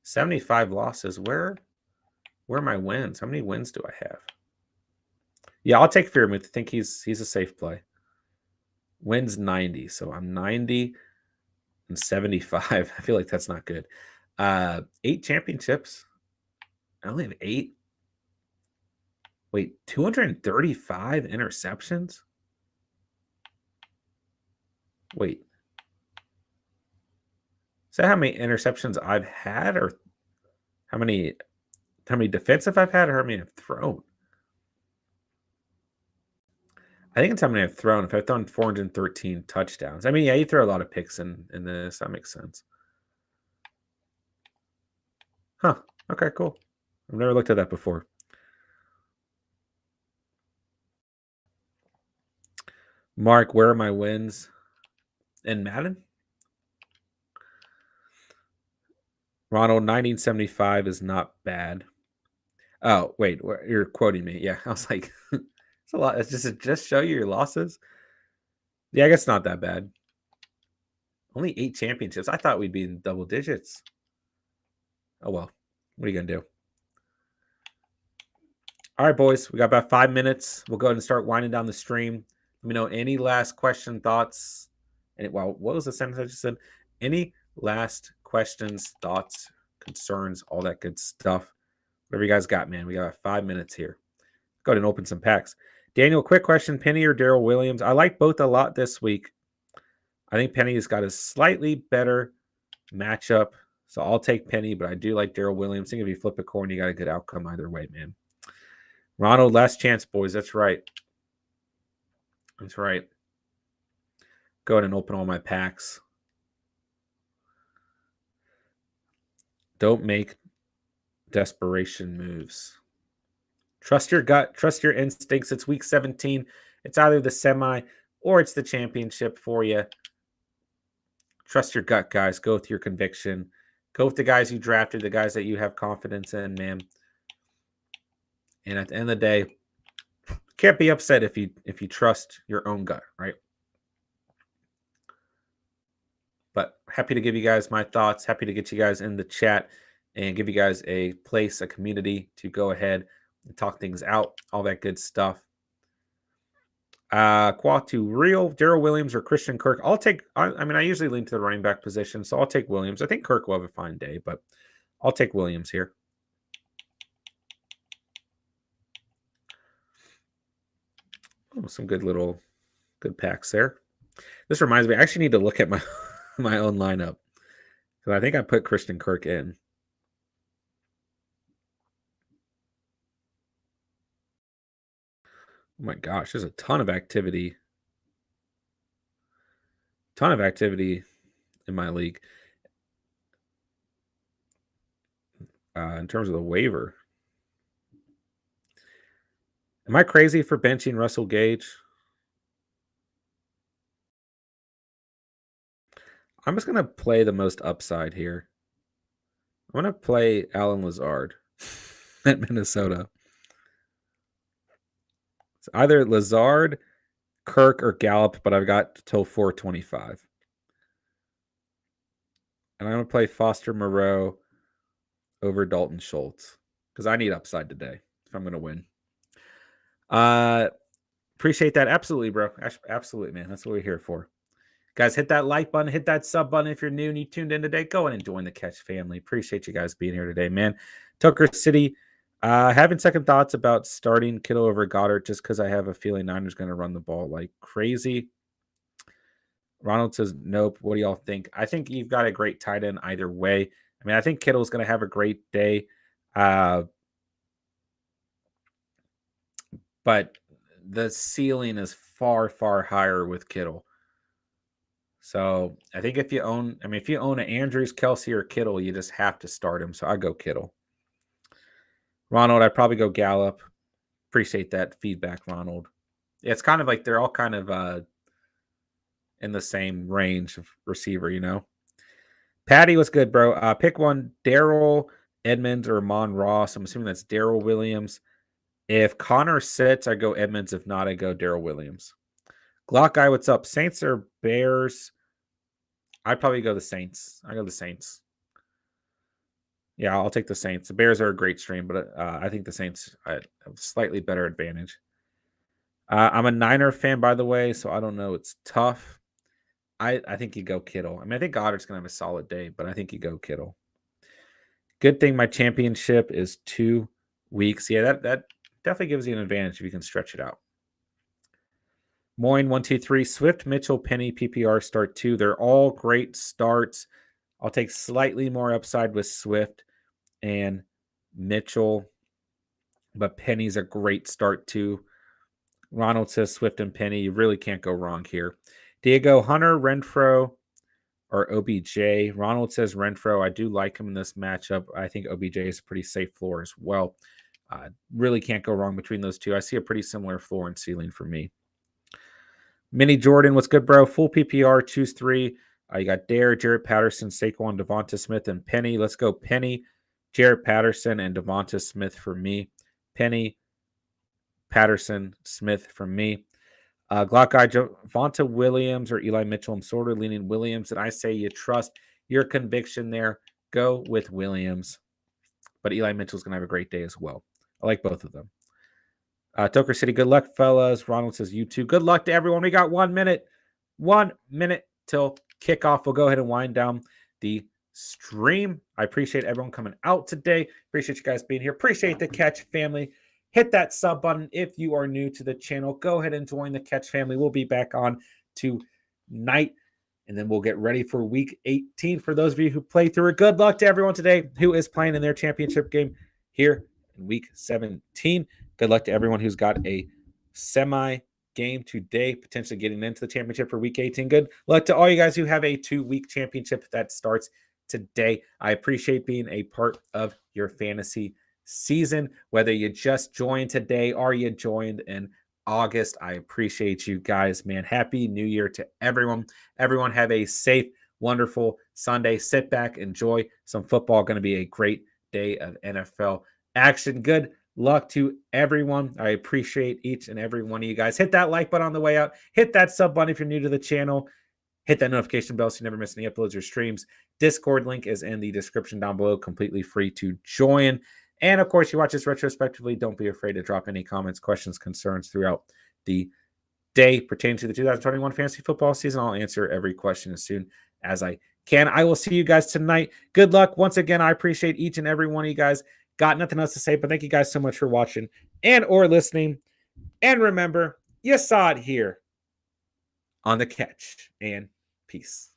75 losses. Where are my wins? How many wins do I have? Yeah, I'll take Fearmouth. I think he's a safe play. Wins 90, so I'm 90 and 75. I feel like that's not good. 8 championships. I only have 8. Wait, 235 interceptions? Wait. Is that how many interceptions I've had, or how many defensive I've had, or how many I've thrown? I think it's how many I've thrown. If I've thrown 413 touchdowns. I mean, yeah, you throw a lot of picks in this. That makes sense. Huh. Okay, cool. I've never looked at that before. Mark, where are my wins? In Madden? Ronald, 1975 is not bad. Oh, wait, you're quoting me. Yeah, I was like, it's a lot. It's just show you your losses. Yeah, I guess not that bad. Only 8 championships. I thought we'd be in double digits. Oh, well. What are you going to do? All right, boys, we got about 5 minutes. We'll go ahead and start winding down the stream. Let me know any last question, thoughts. And what was the sentence I just said? Any last questions, thoughts, concerns, all that good stuff. Whatever you guys got, man. We got 5 minutes here. Go ahead and open some packs. Daniel, quick question. Penny or Daryl Williams? I like both a lot this week. I think Penny has got a slightly better matchup. So I'll take Penny, but I do like Daryl Williams. I think if you flip a coin, you got a good outcome either way, man. Ronald, last chance, boys. That's right. That's right. Go ahead and open all my packs. Don't make desperation moves. Trust your gut. Trust your instincts. It's week 17. It's either the semi or it's the championship for you. Trust your gut, guys. Go with your conviction. Go with the guys you drafted, the guys that you have confidence in, man. And at the end of the day, can't be upset if you trust your own gut, right? But happy to give you guys my thoughts. Happy to get you guys in the chat and give you guys a place, a community to go ahead and talk things out, all that good stuff. Quatu, real Daryl Williams or Christian Kirk? I'll take. I mean, I usually lean to the running back position, so I'll take Williams. I think Kirk will have a fine day, but I'll take Williams here. Oh, some good packs there. This reminds me, I actually need to look at my my own lineup because I think I put Christian Kirk in. Oh my gosh, there's a ton of activity. In my league. In terms of the waiver. Am I crazy for benching Russell Gage? I'm just going to play the most upside here. I'm going to play Allen Lazard at Minnesota. It's either Lazard, Kirk, or Gallup, but I've got till 425. And I'm going to play Foster Monroe over Dalton Schultz because I need upside today if I'm going to win. Appreciate that. Absolutely, bro. Absolutely, man. That's what we're here for. Guys, hit that like button, hit that sub button if you're new and you tuned in today. Go in and join the Catch family. Appreciate you guys being here today, man. Tucker City, having second thoughts about starting Kittle over Goddard just because I have a feeling Niners going to run the ball like crazy. Ronald says, nope. What do y'all think? I think you've got a great tight end either way. I mean, I think Kittle's going to have a great day. But the ceiling is far, far higher with Kittle. So I think if you own an Andrews, Kelsey, or Kittle, you just have to start him. So I go Kittle. Ronald, I'd probably go Gallup. Appreciate that feedback, Ronald. It's kind of like they're all kind of in the same range of receiver, you know. Patty, what's good, bro? Pick one, Daryl, Edmonds, or Monroe. I'm assuming that's Daryl Williams. If Connor sits, I go Edmonds. If not, I go Daryl Williams. Glock guy, what's up? Saints or Bears? I'd probably go the Saints. I go the Saints. Yeah, I'll take the Saints. The Bears are a great stream, but I think the Saints have a slightly better advantage. I'm a Niner fan, by the way, so I don't know. It's tough. I think you go Kittle. I mean, I think Goddard's going to have a solid day, but I think you go Kittle. Good thing my championship is 2 weeks. Yeah, that definitely gives you an advantage if you can stretch it out. Moyne, 1, 2, 3. Swift, Mitchell, Penny, PPR start 2. They're all great starts. I'll take slightly more upside with Swift and Mitchell, but Penny's a great start too. Ronald says Swift and Penny. You really can't go wrong here. Diego, Hunter, Renfro, or OBJ. Ronald says Renfro. I do like him in this matchup. I think OBJ is a pretty safe floor as well. Really can't go wrong between those two. I see a pretty similar floor and ceiling for me. Mini Jordan, what's good, bro? Full PPR, choose 3. You got Dare, Jarrett Patterson, Saquon, Devonta Smith, and Penny. Let's go Penny, Jarrett Patterson, and Devonta Smith for me. Penny, Patterson, Smith for me. Glock guy, Devonta Williams or Eli Mitchell. I'm sort of leaning Williams, and I say you trust your conviction there. Go with Williams. But Eli Mitchell's going to have a great day as well. I like both of them. Toker City, good luck, fellas. Ronald says, you too. Good luck to everyone. We got 1 minute. 1 minute till kickoff. We'll go ahead and wind down the stream. I appreciate everyone coming out today. Appreciate you guys being here. Appreciate the Catch family. Hit that sub button if you are new to the channel. Go ahead and join the Catch family. We'll be back on tonight, and then we'll get ready for week 18. For those of you who played through it, good luck to everyone today who is playing in their championship game here in week 17. Good luck to everyone who's got a semi game today, potentially getting into the championship for week 18. Good luck to all you guys who have a 2-week championship that starts today. I appreciate being a part of your fantasy season, whether you just joined today or you joined in August. I appreciate you guys, man. Happy New Year to everyone. Everyone have a safe, wonderful Sunday. Sit back, enjoy some football. Going to be a great day of NFL action. Good luck to everyone. I appreciate each and every one of you guys. Hit that like button on the way out. Hit that sub button if you're new to the channel. Hit that notification bell so you never miss any uploads or streams. Discord link is in the description down below, completely free to join. And of course, you watch this retrospectively. Don't be afraid to drop any comments, questions, concerns throughout the day pertaining to the 2021 fantasy football season. I'll answer every question as soon as I can. I will see you guys tonight. Good luck. Once again, I appreciate each and every one of you guys. Got nothing else to say, but thank you guys so much for watching and or listening. And remember, you saw it here on The Catch, and peace.